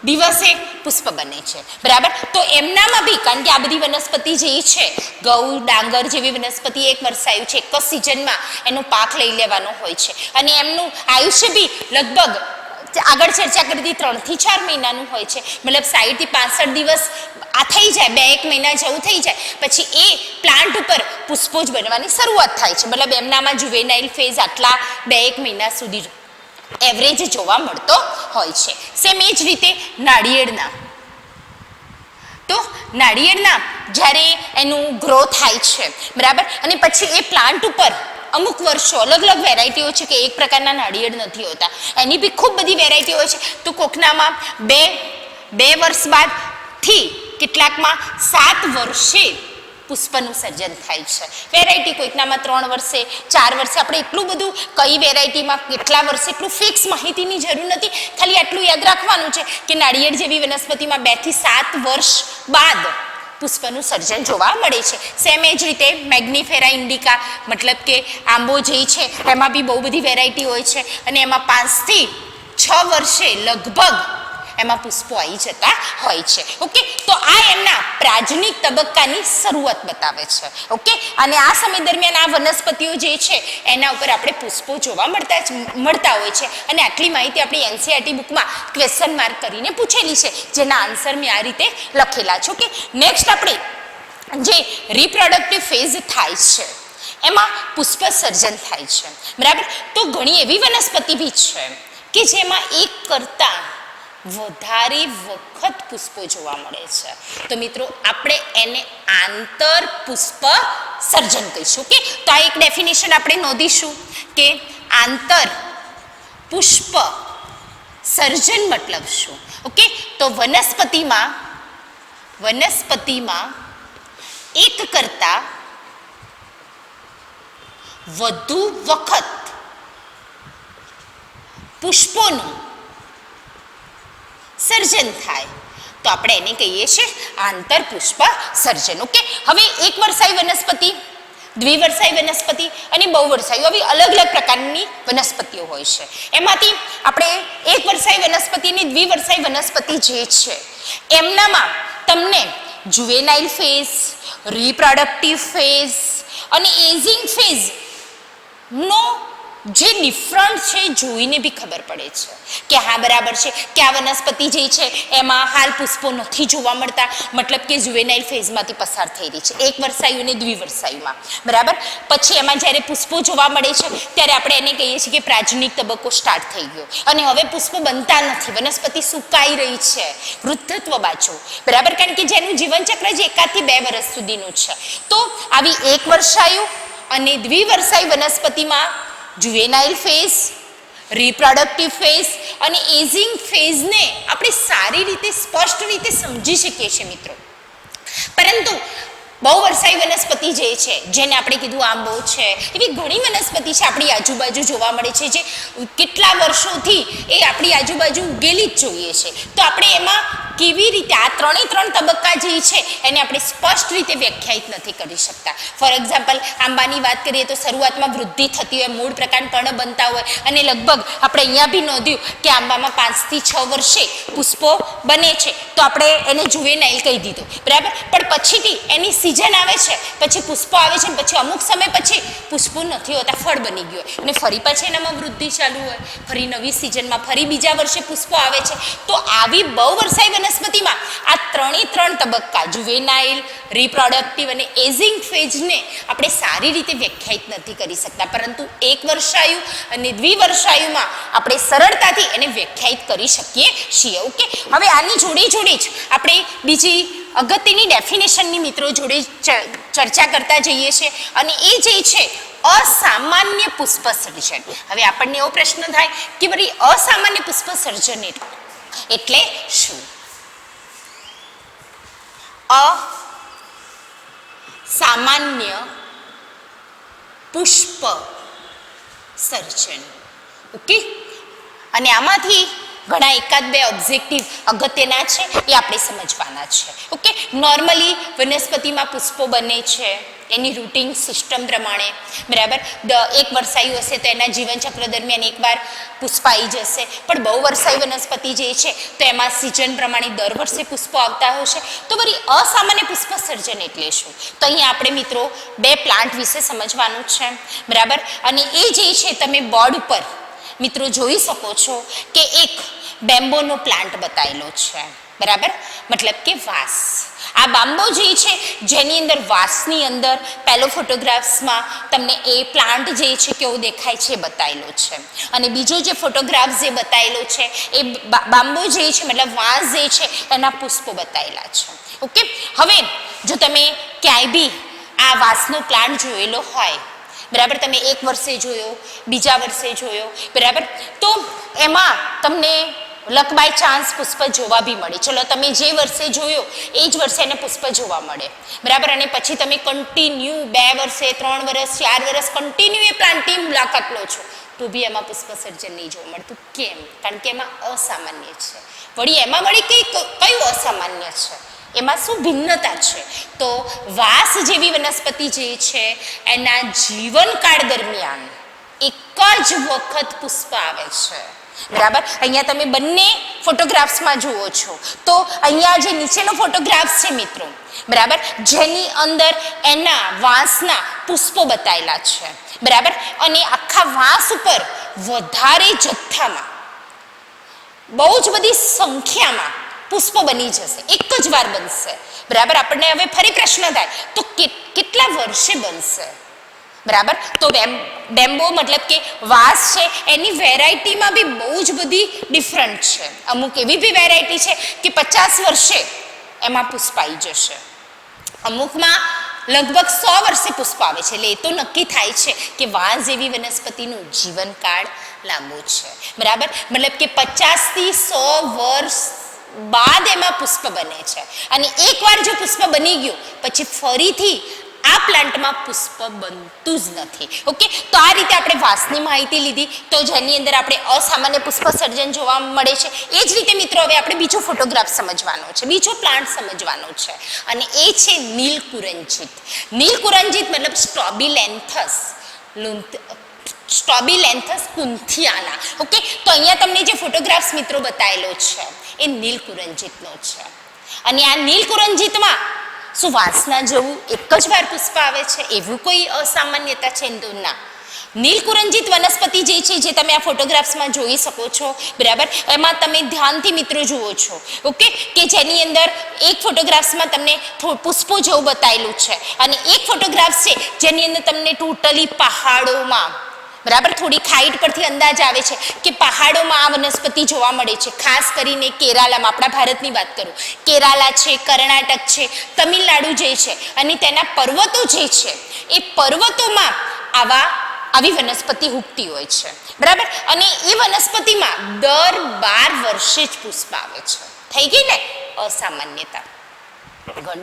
દિવસે પુષ્પ બને છે બરાબર. તો એમનામાં બી કારણ કે આ બધી વનસ્પતિ જે છે ઘઉં ડાંગર જેવી વનસ્પતિ 1 વર્ષાયુ છે, એક જ સિઝનમાં એનો પાક લઈ લેવાનો હોય છે અને એમનું આયુષ્ય બી લગભગ આગળ ચર્ચા કરી હતી 3 થી 4 મહિનાનું હોય છે, મતલબ 60 થી 65 દિવસ આ થઈ જાય, 2-1 મહિના જેવું થઈ જાય પછી એ પ્લાન્ટ ઉપર પુષ્પો જ બનવાની શરૂઆત થાય છે. મતલબ એમનામાં જુવેનાઇલ ફેઝ આટલા 2-1 મહિના સુધી એવરેજ જોવા મળતો હોય છે. સેમ એ જ રીતે નાળિયેરના, તો નાળિયેરના જ્યારે એનું ગ્રો થાય છે બરાબર અને પછી એ પ્લાન્ટ ઉપર અમુક વર્ષો અલગ અલગ વેરાયટીઓ છે કે એક પ્રકારના નાળિયેર નથી હોતા, એની બી ખૂબ બધી વેરાયટીઓ હોય છે. તો કોકનામાં બે વર્ષ બાદથી કેટલાકમાં 7 વર્ષે પુષ્પનું સર્જન થાય છે. વેરાયટી કોઈકનામાં 3 વર્ષે 4 વર્ષે. આપણે એટલું બધું કઈ વેરાયટીમાં કેટલા વર્ષે એટલું ફિક્સ માહિતીની જરૂર નથી. ખાલી આટલું યાદ રાખવાનું છે કે નાળિયેર જેવી વનસ્પતિમાં 2 થી 7 વર્ષ બાદ પુષ્પનું સર્જન જોવા મળે છે. સેમ એ જ રીતે મેગ્નીફેરા ઇન્ડિકા મતલબ કે આંબો જે છે એમાં બી બહુ બધી વેરાયટી હોય છે અને એમાં 5 થી 6 વર્ષે લગભગ એમાં પુષ્પો આવી જતા હોય છે. ઓકે, તો આ એમના પ્રાજનિક તબક્કાની શરૂઆત બતાવે છે. ઓકે, અને આ સમય દરમિયાન આ વનસ્પતિઓ જે છે એના ઉપર આપણે પુષ્પો જોવા મળતા હોય છે. અને આટલી માહિતી આપણી એનસીઈઆરટી બુકમાં ક્વેશ્ચન માર્ક કરીને પૂછેલી છે, જેના આન્સર મેં આ રીતે લખેલા છે. ઓકે, નેક્સ્ટ આપણે જે રિપ્રોડક્ટિવ ફેઝ થાય છે એમાં પુષ્પ સર્જન થાય છે. બરાબર, તો ઘણી એવી વનસ્પતિ બી છે કે જેમાં એક કરતા વધારે વખત પુષ્પો જોવા મળે છે. તો મિત્રો આપણે એને આંતર પુષ્પ સર્જન કહીશું. ઓકે, તો આ એક ડેફિનેશન આપણે નોંધીશું કે આંતર પુષ્પ સર્જન મતલબ શું. ઓકે, તો વનસ્પતિમાં એક કરતા વધુ વખત પુષ્પોનું સર્જન થાય તો આપણે એને કહીએ છીએ આંતર પુષ્પ સર્જન. ઓકે, હવે એક વર્ષાયુ વનસ્પતિ, દ્વિવર્ષાયી વનસ્પતિ અને બહુવર્ષાયુ આવી અલગ અલગ પ્રકારની વનસ્પતિઓ હોય છે. એમાંથી આપણે એક વર્ષાયી વનસ્પતિ અને દ્વિવર્ષાયી વનસ્પતિ જે છે એમનામાં તમને જુવેનાઇલ ફેઝ, રિપ્રોડક્ટિવ ફેઝ અને એજિંગ ફેઝ નો જે ડિફરન્ટ છે જોઈને બી ખબર પડે છે કે હા બરાબર છે કે આ વનસ્પતિ જે છે એમાં હાલ પુષ્પો નથી જોવા મળતા, મતલબ કે જુવેનાઇલ ફેઝમાંથી પસાર થઈ રહી છે એક વર્ષાયુ અને દ્વિવર્ષાયુમાં. બરાબર, પછી એમાં જ્યારે પુષ્પો જોવા મળે છે ત્યારે આપણે એને કહીએ છીએ કે પ્રાજનિક તબક્કો સ્ટાર્ટ થઈ ગયો અને હવે પુષ્પો બનતા નથી, વનસ્પતિ સુકાઈ રહી છે વૃદ્ધત્વ બાજુ. બરાબર, કારણ કે જેનું જીવનચક્ર જ 1 થી 2 વર્ષ સુધીનું છે. તો આવી એક વર્ષાયુ અને દ્વિવર્ષાયી વનસ્પતિમાં જુવેનાઇલ ફેઝ, રિપ્રોડક્ટિવ ફેઝ અને એજિંગ ફેઝને આપણે સારી રીતે સ્પષ્ટ રીતે સમજી શકીએ છીએ મિત્રો. પરંતુ બહુવર્ષાયી વનસ્પતિ જે છે જેને આપણે કીધું આંબો છે, એવી ઘણી વનસ્પતિ છે આપણી આજુબાજુ જોવા મળે છે જે કેટલા વર્ષોથી એ આપણી આજુબાજુ ઉગેલી જ જોઈએ છે. તો આપણે એમાં કેવી રીતે આ 3 તબક્કા જે છે એને આપણે સ્પષ્ટ રીતે વ્યાખ્યાયિત નથી કરી શકતા. ફોર એક્ઝામ્પલ આંબાની વાત કરીએ તો શરૂઆતમાં વૃદ્ધિ થતી હોય, મૂળ પ્રકાર પર્ણ બનતા હોય અને લગભગ આપણે અહીંયા બી નોંધ્યું કે આંબામાં 5 થી 6 વર્ષે પુષ્પો બને છે તો આપણે એને જુવેનાઇલ કહી દીધું. બરાબર, પણ પછીથી એની સિઝન આવે છે, પછી પુષ્પો આવે છે, પછી અમુક સમય પછી પુષ્પો નથી હોતા, ફળ બની ગયું અને ફરી પાછી એનામાં વૃદ્ધિ ચાલુ હોય, ફરી નવી સિઝનમાં ફરી બીજા વર્ષે પુષ્પો આવે છે. તો આવી બહુવર્ષાયી વનસ્પતિમાં આ 3 તબક્કા જુવેનાઇલ, રિપ્રોડક્ટિવ અને એજિંગ ફેઝને આપણે સારી રીતે વ્યાખ્યાયિત નથી કરી શકતા, પરંતુ એક વર્ષાયુ અને દ્વિવર્ષાયુમાં આપણે સરળતાથી એને વ્યાખ્યાયિત કરી શકીએ છીએ. ઓકે, હવે આની જોડે જ આપણે બીજી અગત્યની ડેફિનેશનની મિત્રો જોડે ચર્ચા કરતા જઈએ છીએ અને એ જે છે અસામાન્ય પુષ્પ સર્જન. હવે આપણને એવો પ્રશ્ન થાય કે ભાઈ અસામાન્ય પુષ્પ સર્જન એટલે શું? અસામાન્ય પુષ્પ સર્જન. ઓકે, અને આમાંથી ઘણા 1-2 ઓબ્જેક્ટિવ અગત્યના છે એ આપણે સમજવાના છે. ઓકે, નોર્મલી વનસ્પતિમાં પુષ્પો બને છે એની રૂટિન સિસ્ટમ પ્રમાણે. બરાબર, એક વર્ષાયુ હશે તો એના જીવનચક્ર દરમિયાન એકવાર પુષ્પ આવી જશે, પણ બહુવર્ષાયી વનસ્પતિ જે છે તો એમાં સિઝન પ્રમાણે દર વર્ષે પુષ્પો આવતા હશે. તો વળી અસામાન્ય પુષ્પ સર્જન એટલે શું? તો અહીંયા આપણે મિત્રો 2 પ્લાન્ટ વિશે સમજવાનું છે. બરાબર, અને એ જે છે તમે બોર્ડ ઉપર મિત્રો જોઈ શકો છો કે એક બેમ્બોનો પ્લાન્ટ બતાવેલો છે. બરાબર, મતલબ કે વાંસ. આ બાંબો જે છે જેની અંદર વાંસની અંદર પહેલો ફોટોગ્રાફ્સમાં તમને એ પ્લાન્ટ જે છે કેવો દેખાય છે બતાવેલો છે અને બીજો જે ફોટોગ્રાફ જે બતાવેલો છે એ બાંબો જે છે મતલબ વાંસ જે છે એના પુષ્પો બતાવેલા છે. ઓકે, હવે જો તમે ક્યાંય બી આ વાંસનો પ્લાન્ટ જોયેલો હોય બરાબર. તમે એક વર્ષે જોયો, બીજા વર્ષે જોયો, બરાબર. તો એમાં તમને લક બાય ચાન્સ પુષ્પ જોવા બી મળે. ચલો તમે જે વર્ષે જોયો એ જ વર્ષે એને પુષ્પ જોવા મળે, બરાબર. અને પછી તમે કન્ટિન્યુ 2 વર્ષે 3 વર્ષ 4 વર્ષ કન્ટિન્યુ એ પ્લાન્ટની મુલાકાત લો છો તો બી એમાં પુષ્પ સર્જન નહીં જોવા મળતું. કેમ? કારણ કે એમાં અસામાન્ય છે. વળી એમાં કયું અસામાન્ય છે? એમાં શું ભિન્નતા છે? તો વાંસ જેવી વનસ્પતિ જે છે એના જીવનકાળ દરમિયાન એક જ વખત પુષ્પ આવે છે, બરાબર. અહીંયા તમે બંને ફોટોગ્રાફ્સમાં જુઓ છો તો અહીંયા જે નીચેનો ફોટોગ્રાફ છે મિત્રો, બરાબર, જેની અંદર એના વાંસના પુષ્પો બતાવેલા છે, બરાબર. અને આખા વાંસ ઉપર વધારે જથ્થામાં બહુ જ બધી સંખ્યામાં પુષ્પો બની જશે, એક જ વાર બનશે, બરાબર. આપણને હવે ફરી પ્રશ્ન થાય તો કેટલા વર્ષે બનશે, બરાબર. તો બેમ્બો મતલબ કે વાંસ છે એની વેરાયટીમાં બી બહુ જ બધી ડિફરન્ટ છે. અમુક એવી બી વેરાયટી છે કે 50 વર્ષે એમાં પુષ્પ આવી જશે, અમુકમાં લગભગ 100 વર્ષે પુષ્પ આવે છે. એટલે એ તો નક્કી થાય છે કે વાંસ જેવી વનસ્પતિનું જીવનકાળ લાંબુ છે, બરાબર. મતલબ કે 50 થી 100 વર્ષ બાદ એમાં પુષ્પ બને છે. અને એકવાર જો પુષ્પ બની ગયું પછી ફરીથી આ પ્લાન્ટમાં પુષ્પ બનતું જ નથી. ઓકે, તો આ રીતે આપણે વાંસની માહિતી લીધી, તો જેની અંદર આપણે અસામાન્ય પુષ્પ સર્જન જોવા મળે છે. એ જ રીતે મિત્રો હવે આપણે બીજો ફોટોગ્રાફ સમજવાનો છે, બીજો પ્લાન્ટ સમજવાનો છે, અને એ છે નીલકુરંજિત. નીલકુરંજિત મતલબ સ્ટ્રોબિલેન્થસ કુન્થિયાના. ઓકે, તો અહીંયા તમને જે ફોટોગ્રાફ્સ મિત્રો બતાવેલો છે એ નીલકુરંજિતનો છે. અને આ નીલકુરંજિતમાં શું વાંસના જેવું એક જ વાર પુષ્પ આવે છે એવું કોઈ અસામાન્યતા છે? તો ના. નીલકુરંજિત વનસ્પતિ જે છે જે તમે આ ફોટોગ્રાફ્સમાં જોઈ શકો છો, બરાબર. એમાં તમે ધ્યાનથી મિત્રો જુઓ છો, ઓકે, કે જેની અંદર એક ફોટોગ્રાફ્સમાં તમને પુષ્પો જેવું બતાવેલું છે અને એક ફોટોગ્રાફ્સ છે જેની અંદર તમને ટોટલી પહાડોમાં, બરાબર, થોડીક હાઈટ પરથી અંદાજ આવે છે કે પહાડોમાં આ વનસ્પતિ જોવા મળે છે. ખાસ કરીને કેરાલામાં, આપણા ભારતની વાત કરું, કેરાલા છે, કર્ણાટક છે, તમિલનાડુ જે છે અને તેના પર્વતો જે છે એ પર્વતોમાં આવી વનસ્પતિ ઉગતી હોય છે, બરાબર. અને એ વનસ્પતિમાં દર 12 વર્ષે જ પુષ્પ આવે છે. થઈ ગઈ ને અસામાન્યતા.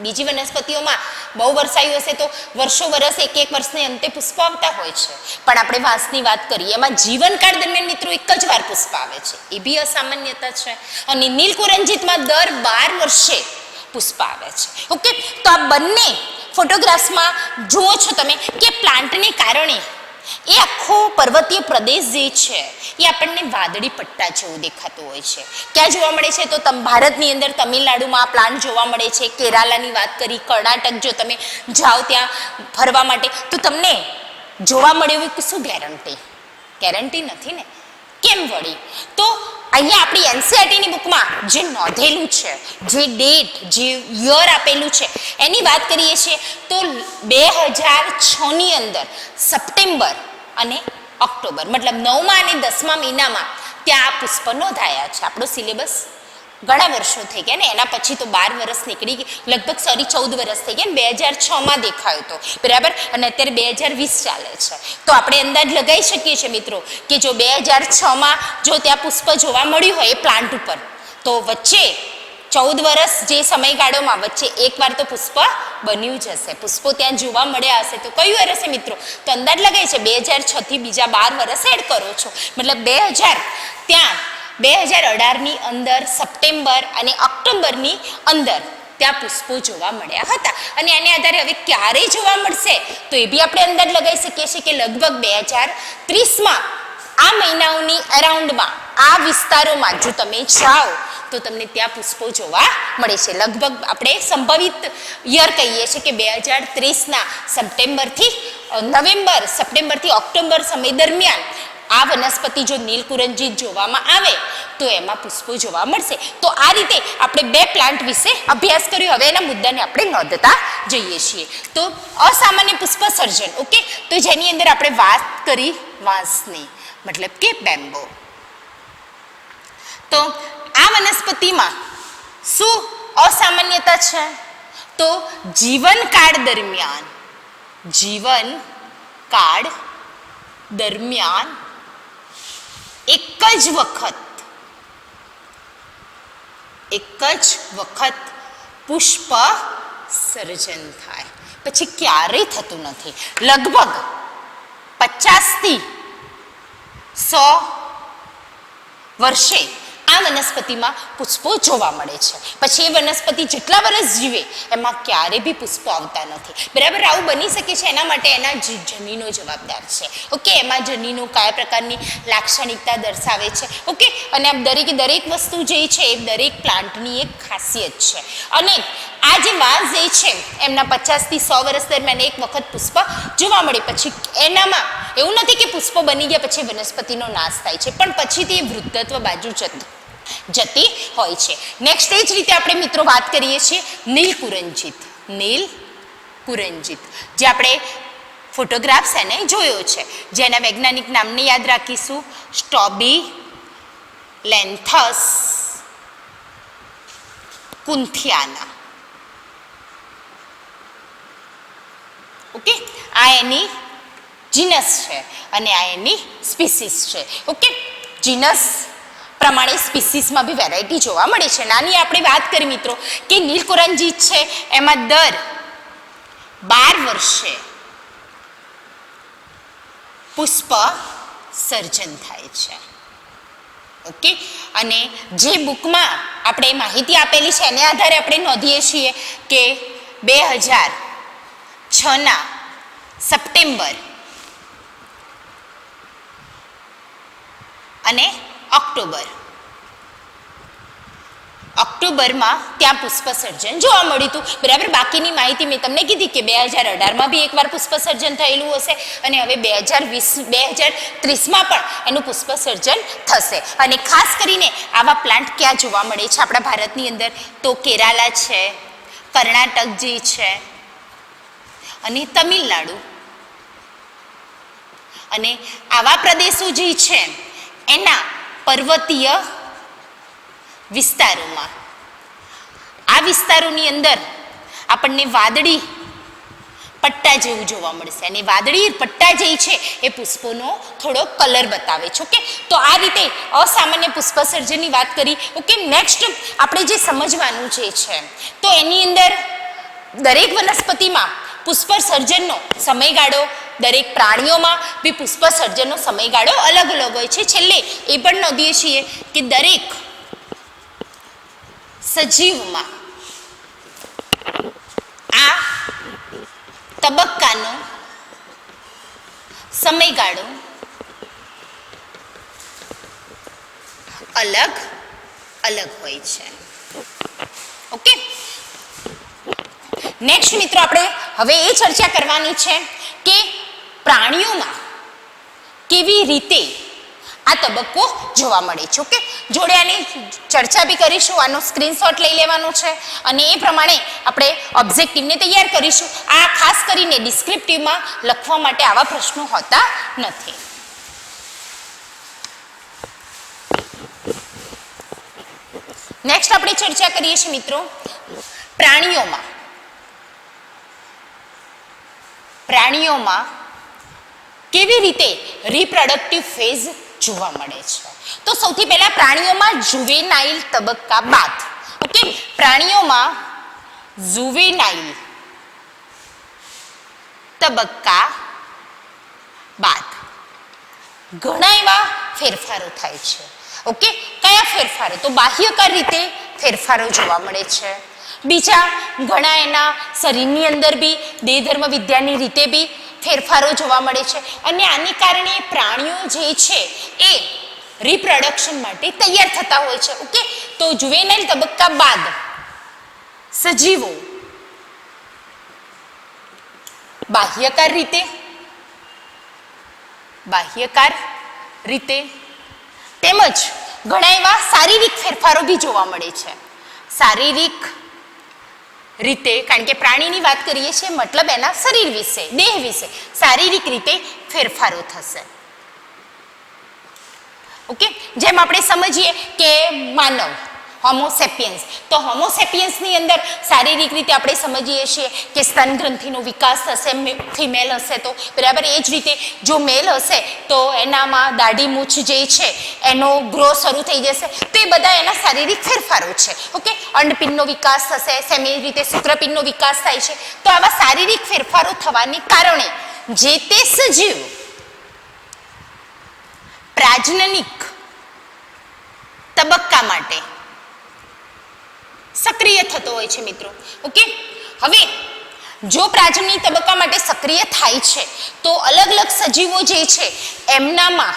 બીજી વનસ્પતિઓમાં બહુ વર્ષાયું હશે તો વર્ષો એક વર્ષને અંતે પુષ્પ આવતા હોય છે, પણ આપણે વાંસની વાત કરીએ એમાં જીવનકાળ દરમિયાન મિત્રો એક જ વાર પુષ્પ આવે છે, એ બી અસામાન્યતા છે. અને નીલકુરંજિતમાં દર 12 વર્ષે પુષ્પ આવે છે. ઓકે, તો આ બંને ફોટોગ્રાફ્સમાં જુઓ છો તમે કે પ્લાન્ટને કારણે એ આખો પર્વતીય પ્રદેશ જે છે એ આપણને વાદળી પટ્ટા જેવું દેખાતું હોય છે. ક્યાં જોવા મળે છે? તો ભારતની અંદર તમિલનાડુમાં આ પ્લાન્ટ જોવા મળે છે. કેરાલાની વાત કરી, કર્ણાટક જો તમે જાઓ ત્યાં ફરવા માટે તો તમને જોવા મળે એવી શું ગેરંટી નથી ને? કેમ વળી? તો અહીંયા આપણી એનસીઈઆરટીની બુકમાં જે નોંધેલું છે, જે ડેટ, જે યર આપેલું છે એની વાત કરીએ છીએ તો 2006ની અંદર સપ્ટેમ્બર અને ઓક્ટોબર મતલબ 9મા અને 10મા મહિનામાં ત્યાં આ પુષ્પ નોંધાયા છે. આપણો સિલેબસ ઘણા વર્ષો થઈ ગયા ને, એના પછી તો 12 વર્ષ નીકળી ગઈ, લગભગ 14 વર્ષ થઈ ગયા ને, 2006માં દેખાયો હતો, બરાબર. અને અત્યારે 2020 ચાલે છે. તો આપણે અંદાજ લગાવી શકીએ છીએ મિત્રો કે જો 2006માં જો ત્યાં પુષ્પ જોવા મળ્યું હોય એ પ્લાન્ટ ઉપર, તો વચ્ચે 14 વર્ષ જે સમયગાળોમાં વચ્ચે એકવાર તો પુષ્પ બન્યું જ હશે, પુષ્પો ત્યાં જોવા મળ્યા હશે. તો કયું વર્ષ છે મિત્રો? તો અંદાજ લગાય છે 2006 થી બીજા 12 વર્ષ એડ કરો છો, મતલબ 2018ની અંદર સપ્ટેમ્બર અને ઓક્ટોબરની અંદર ત્યાં પુષ્પો જોવા મળ્યા હતા. અને આને આધારે હવે ક્યારે જોવા મળશે તો એ બી આપણે અંદાજ લગાવી શકીએ છીએ કે લગભગ 2030માં આ મહિનાઓની અરાઉન્ડમાં આ વિસ્તારોમાં જો તમે જાઓ તો તમને ત્યાં પુષ્પો જોવા મળે છે. લગભગ આપણે સંભવિત યર કહીએ છીએ કે 2030ના સપ્ટેમ્બરથી ઓક્ટોબર સમય દરમિયાન આ વનસ્પતિ જો નીલકુરંજિત જોવામાં આવે તો એમાં પુષ્પો જોવા મળશે. તો આ રીતે આપણે 2 પ્લાન્ટ વિશે અભ્યાસ કર્યો. હવે એના મુદ્દાને આપણે નોંધતા જઈએ છીએ. તો અસામાન્ય પુષ્પ સર્જન, ઓકે, તો જેની અંદર આપણે વાત કરી વાંસની, મતલબ કે બેમ્બો. તો આ વનસ્પતિમાં શું અસામાન્યતા છે? તો જીવનકાળ કાળ દરમિયાન એક જ વખત પુષ્પ સર્જન થાય, પછી ક્યારેય થતું નથી. લગભગ 50 થી 100 વર્ષે આ વનસ્પતિમાં પુષ્પો જોવા મળે છે. પછી એ વનસ્પતિ જેટલા વર્ષ જીવે એમાં ક્યારે બી પુષ્પો આવતા નથી. બરાબર, આવું બની શકે છે એના માટે એના જનીનો જવાબદાર છે. ઓકે, એમાં જનીનો કયા પ્રકારની લાક્ષણિકતા દર્શાવે છે. ઓકે, અને આમ દરેક વસ્તુ જે છે એ દરેક પ્લાન્ટની એક ખાસિયત છે. અને આ જે વાંસ જે છે એમના 50 થી 100 વર્ષ દરમિયાન એક વખત પુષ્પ જોવા મળે. પછી એનામાં એવું નથી કે પુષ્પો બની ગયા પછી વનસ્પતિનો નાશ થાય છે, પણ પછીથી એ વૃદ્ધત્વ બાજુ જતી હોય છે. નેક્સ્ટ એ જ રીતે આપણે મિત્રો વાત કરીએ છીએ નીલકુરંજિત. જે આપણે ફોટોગ્રાફ્સ એને જોયો છે, જેના વૈજ્ઞાનિક નામને યાદ રાખીશું, સ્ટ્રોબીલેન્થસ કુન્થિયાના. ઓકે, આ એની જીનસ છે અને આ એની સ્પીસીસ છે. ઓકે, જીનસ પ્રમાણે સ્પીસીસમાં બી વેરાયટી જોવા મળે છે. નાની આપણે વાત કરી મિત્રો કે નીલકુરંજિત છે એમાં દર 12 વર્ષે પુષ્પ સર્જન થાય છે. ઓકે, અને જે બુકમાં આપણે માહિતી આપેલી છે એને આધારે આપણે નોંધીએ છીએ કે 2006ના સપ્ટેમ્બર અને ઓક્ટોબરમાં ત્યાં પુષ્પ સર્જન જોવા મળ્યું હતું. બરાબર, બાકીની માહિતી મેં તમને કીધી કે 2018માં બી એકવાર પુષ્પ સર્જન થયેલું હશે અને હવે 2030માં પણ એનું પુષ્પ સર્જન થશે. અને ખાસ કરીને આવા પ્લાન્ટ ક્યાં જોવા મળે છે આપણા ભારતની અંદર? તો કેરાલા છે, કર્ણાટક જે છે અને તમિલનાડુ. અને આવા પ્રદેશો જે છે એના પર્વતીય વિસ્તારોમાં, આ વિસ્તારોની અંદર આપણને વાદળી પટ્ટા જેવું જોવા મળશે. અને વાદળી પટ્ટા જે છે એ પુષ્પોનો થોડો કલર બતાવે છે. ઓકે, તો આ રીતે અસામાન્ય પુષ્પ સર્જનની વાત કરી. ઓકે, નેક્સ્ટ આપણે જે સમજવાનું જે છે તો એની અંદર દરેક વનસ્પતિમાં પુષ્પ સર્જનનો સમયગાળો, દરેક પ્રાણીઓમાં બી પુષ્પ સર્જનનો સમયગાળો અલગ અલગ હોય છે. છેલ્લે એ પણ નોંધીએ છીએ કે દરેક સજીવમાં આ તબક્કાનો સમયગાળો અલગ અલગ હોય છે. ઓકે, નેક્સ્ટ મિત્રો આપણે હવે એ ચર્ચા કરવાની છે કે પ્રાણીઓમાં કેવી રીતે આ તબક્કો જોવા મળે છે. ઓકે, જોડે આની ચર્ચા બી કરીશું, આનો સ્ક્રીનશોટ લઈ લેવાનો છે અને એ પ્રમાણે આપણે ઓબ્જેક્ટિવને તૈયાર કરીશું. આ ખાસ કરીને ડિસ્ક્રિપ્ટિવમાં લખવા માટે આવા પ્રશ્નો હોતા નથી. નેક્સ્ટ આપણે ચર્ચા કરીએ છીએ મિત્રો પ્રાણીઓમાં કેવી રીતે રિપ્રોડક્ટિવ ફેઝ જોવા મળે છે. તો સૌથી પહેલા પ્રાણીઓમાં જુવેનાઇલ તબક્કા બાદ. ઓકે, પ્રાણીઓમાં જુવેનાઇલ તબક્કા બાદ ઘણા એવા ફેરફારો થાય છે. ઓકે, કયા ફેરફારો? તો બાહ્યકાર રીતે ફેરફારો જોવા મળે છે. બીજા ઘણા એના શરીરની અંદર બી દેહધર્મ વિદ્યાની રીતે બી ફેરફારો જોવા મળે છે. અને આને કારણે પ્રાણીઓ જે છે એ રિપ્રોડક્શન માટે તૈયાર થતા હોય છે. ઓકે, તો જુવેનાઇલ તબક્કા બાદ સજીવો બાહ્યકાર રીતે તેમજ ઘણા એવા શારીરિક ફેરફારો બી જોવા મળે છે. શારીરિક રીતે, કારણ કે પ્રાણીની વાત કરીએ છીએ મતલબ એના શરીર વિશે, દેહ વિશે, શારીરિક રીતે ફેરફારો થશે. ઓકે, જેમ આપણે સમજીએ કે માનવ, હોમોસેપિયન્સ. તો હોમોસેપિયન્સની અંદર શારીરિક રીતે આપણે સમજીએ છીએ કે સ્તન ગ્રંથિનો વિકાસ થશે ફિમેલ હશે તો, બરાબર. એ જ રીતે જો મેલ હશે તો એનામાં દાઢી મૂછ જે છે એનો ગ્રો શરૂ થઈ જશે. તો એ બધા એના શારીરિક ફેરફારો છે. ઓકે, અંડપિંડનો વિકાસ થશે, સેમ એ રીતે શુક્રપિંડનો વિકાસ થાય છે. તો આવા શારીરિક ફેરફારો થવાને કારણે જે તે સજીવ પ્રાજનનિક તબક્કા માટે સક્રિય થતો હોય છે મિત્રો. ઓકે, હવે જો પ્રાજનનિક તબક્કા માટે સક્રિય થાય છે તો અલગ અલગ સજીવો જે છે એમનામાં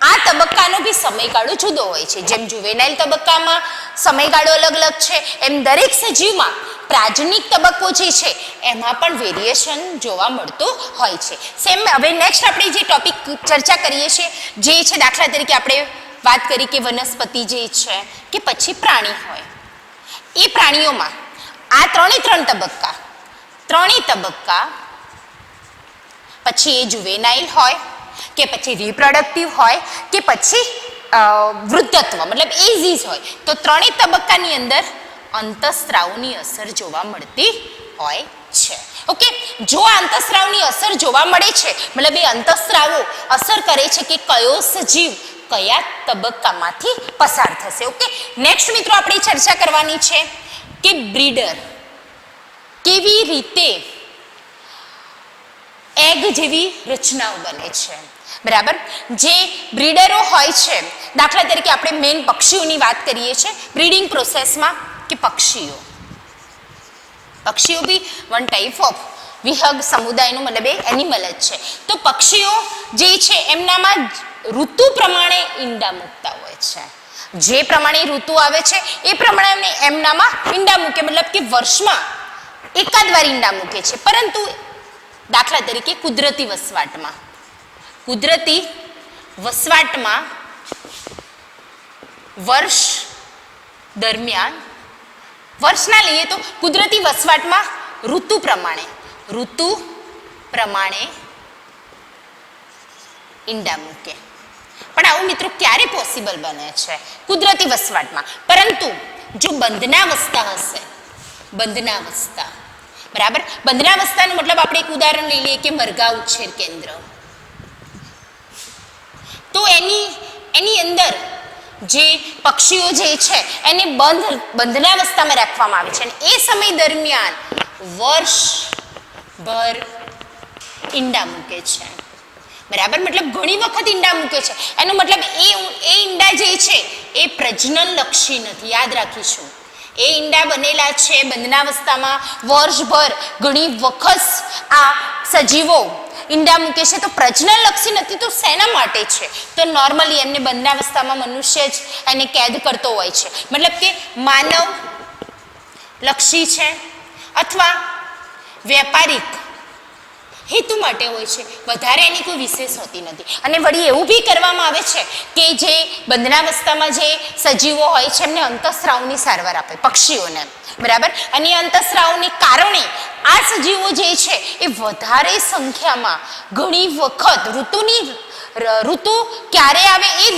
આ તબક્કાનો બી સમયગાળો જુદો હોય છે. જેમ જુવેનાઇલ તબક્કામાં સમયગાળો અલગ અલગ છે, એમ દરેક સજીવમાં પ્રાજનનિક તબક્કો જે છે એમાં પણ વેરિએશન જોવા મળતું હોય છે. સેમ હવે નેક્સ્ટ આપણે જે ટોપિક ચર્ચા કરીએ છીએ જે છે, દાખલા તરીકે આપણે વાત કરી કે વનસ્પતિ જે છે કે પછી પ્રાણી હોય, એ પ્રાણીઓમાં આ ત્રણ તબક્કા પછી એ જુવેનાઇલ હોય કે પછી રિપ્રોડક્ટિવ હોય કે પછી વૃદ્ધત્વ મતલબ એજીસ હોય, તો ત્રણેય તબક્કાની અંદર અંતઃસ્ત્રાવની અસર જોવા મળતી હોય છે. ઓકે, જો આ અંતઃસ્ત્રાવની અસર જોવા મળે છે, મતલબ એ અંતઃસ્ત્રાવો અસર કરે છે કે કયો સજીવ કયા તબક્કામાંથી પસાર થશે. ઓકે, નેક્સ્ટ મિત્રો આપણે ચર્ચા કરવાની છે કે બ્રીડર કેવી રીતે એગ જેવી રચનાઓ બને છે. બરાબર, જે બ્રીડરો હોય છે, દાખલા તરીકે આપણે મેઇન પક્ષીઓની વાત કરીએ છીએ બ્રીડિંગ પ્રોસેસમાં, કે પક્ષીઓ બી વન ટાઈપ ઓફ વિહંગ સમુદાયનું મતલબ એ એનિમલ જ છે. તો પક્ષીઓ જે છે એમનામાં ઋતુ પ્રમાણે ઈંડા મૂકતા હોય છે. જે પ્રમાણે ઋતુ આવે છે એ પ્રમાણે એમનામાં ઈંડા મૂકે, મતલબ કે વર્ષમાં એકાદ વાર ઈંડા મૂકે છે. પરંતુ દાખલા તરીકે કુદરતી વસવાટમાં વર્ષ દરમિયાન, વર્ષના લઈએ તો કુદરતી વસવાટમાં ઋતુ પ્રમાણે ઈંડા મૂકે. પણ આવું મિત્રો ક્યારે પોસિબલ બને છે? કુદરતી વસવાટમાં. પરંતુ જો બંધનાવસ્થા હશે, બરાબર, બંધનાવસ્થાનો મતલબ આપણે એક ઉદાહરણ લઈ લઈએ કે મરઘા ઉછેર કેન્દ્ર, તો એની અંદર જે પક્ષીઓ જે છે એને બંધનાવસ્થામાં રાખવામાં આવે છે અને એ સમય દરમિયાન વર્ષભર ઈંડા મૂકે છે. બરાબર, મતલબ ઘણી વખત ઈંડા મૂકે છે. એનો મતલબ એ ઈંડા જે છે એ પ્રજનન લક્ષી નથી, યાદ રાખીશું. એ ઈંડા બનેલા છે બંધનાવસ્થામાં, વર્ષભર ઘણી વખત આ સજીવો ઈંડા મૂકે છે, તો પ્રજનન લક્ષી નથી. તો શેના માટે છે? તો નોર્મલી એમને બંધનાવસ્થામાં મનુષ્ય જ એને કેદ કરતો હોય છે, મતલબ કે માનવ લક્ષી છે અથવા વ્યાપારિક હેતુ માટે હોય છે, વધારે એની કોઈ વિશેષ હોતી નથી. અને વળી એવું બી કરવામાં આવે છે કે જે બંધનાવસ્થામાં જે સજીવો હોય છે એમને અંતઃસ્રાવની સારવાર આપે પક્ષીઓને. બરાબર, અને અંતઃસ્રાવને કારણે આ સજીવો જે છે એ વધારે સંખ્યામાં ઘણી વખત ઋતુ ક્યારે આવે એ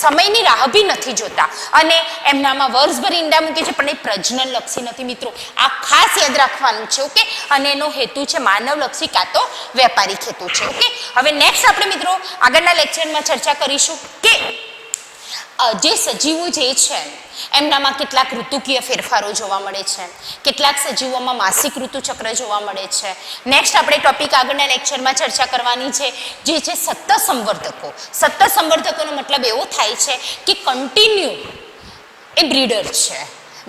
સમયની રાહ બી નથી જોતા અને એમનામાં વર્ષભર ઈંડા મૂકે છે, પણ એ પ્રજનન લક્ષી નથી મિત્રો. આ ખાસ યાદ રાખવાનું છે. ઓકે, અને એનો હેતુ છે માનવલક્ષી કાં તો વ્યાપારિક હેતુ છે. ઓકે, હવે નેક્સ્ટ આપણે મિત્રો આગળના લેક્ચરમાં ચર્ચા કરીશું કે જે સજીવો જે છે એમનામાં કેટલાક ઋતુકીય ફેરફારો જોવા મળે છે, કેટલાક સજીવોમાં માસિક ઋતુચક્ર જોવા મળે છે. નેક્સ્ટ આપણે ટોપિક આગળના લેક્ચરમાં ચર્ચા કરવાની છે જે છે સતત સંવર્ધકોનો મતલબ એવો થાય છે કે કન્ટિન્યુ એ બ્રીડર છે.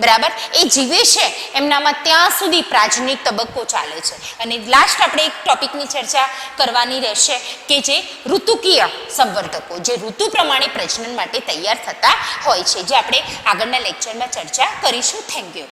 બરાબર, એ જીવે છે એમનામાં ત્યાં સુધી પ્રાજનિક તબક્કો ચાલે છે. અને લાસ્ટ આપણે એક ટોપિકની ચર્ચા કરવાની રહેશે કે જે ઋતુકીય સંવર્ધકો, જે ઋતુ પ્રમાણે પ્રજનન માટે તૈયાર થતા હોય છે, જે આપણે આગળના લેક્ચરમાં ચર્ચા કરીશું. Thank you.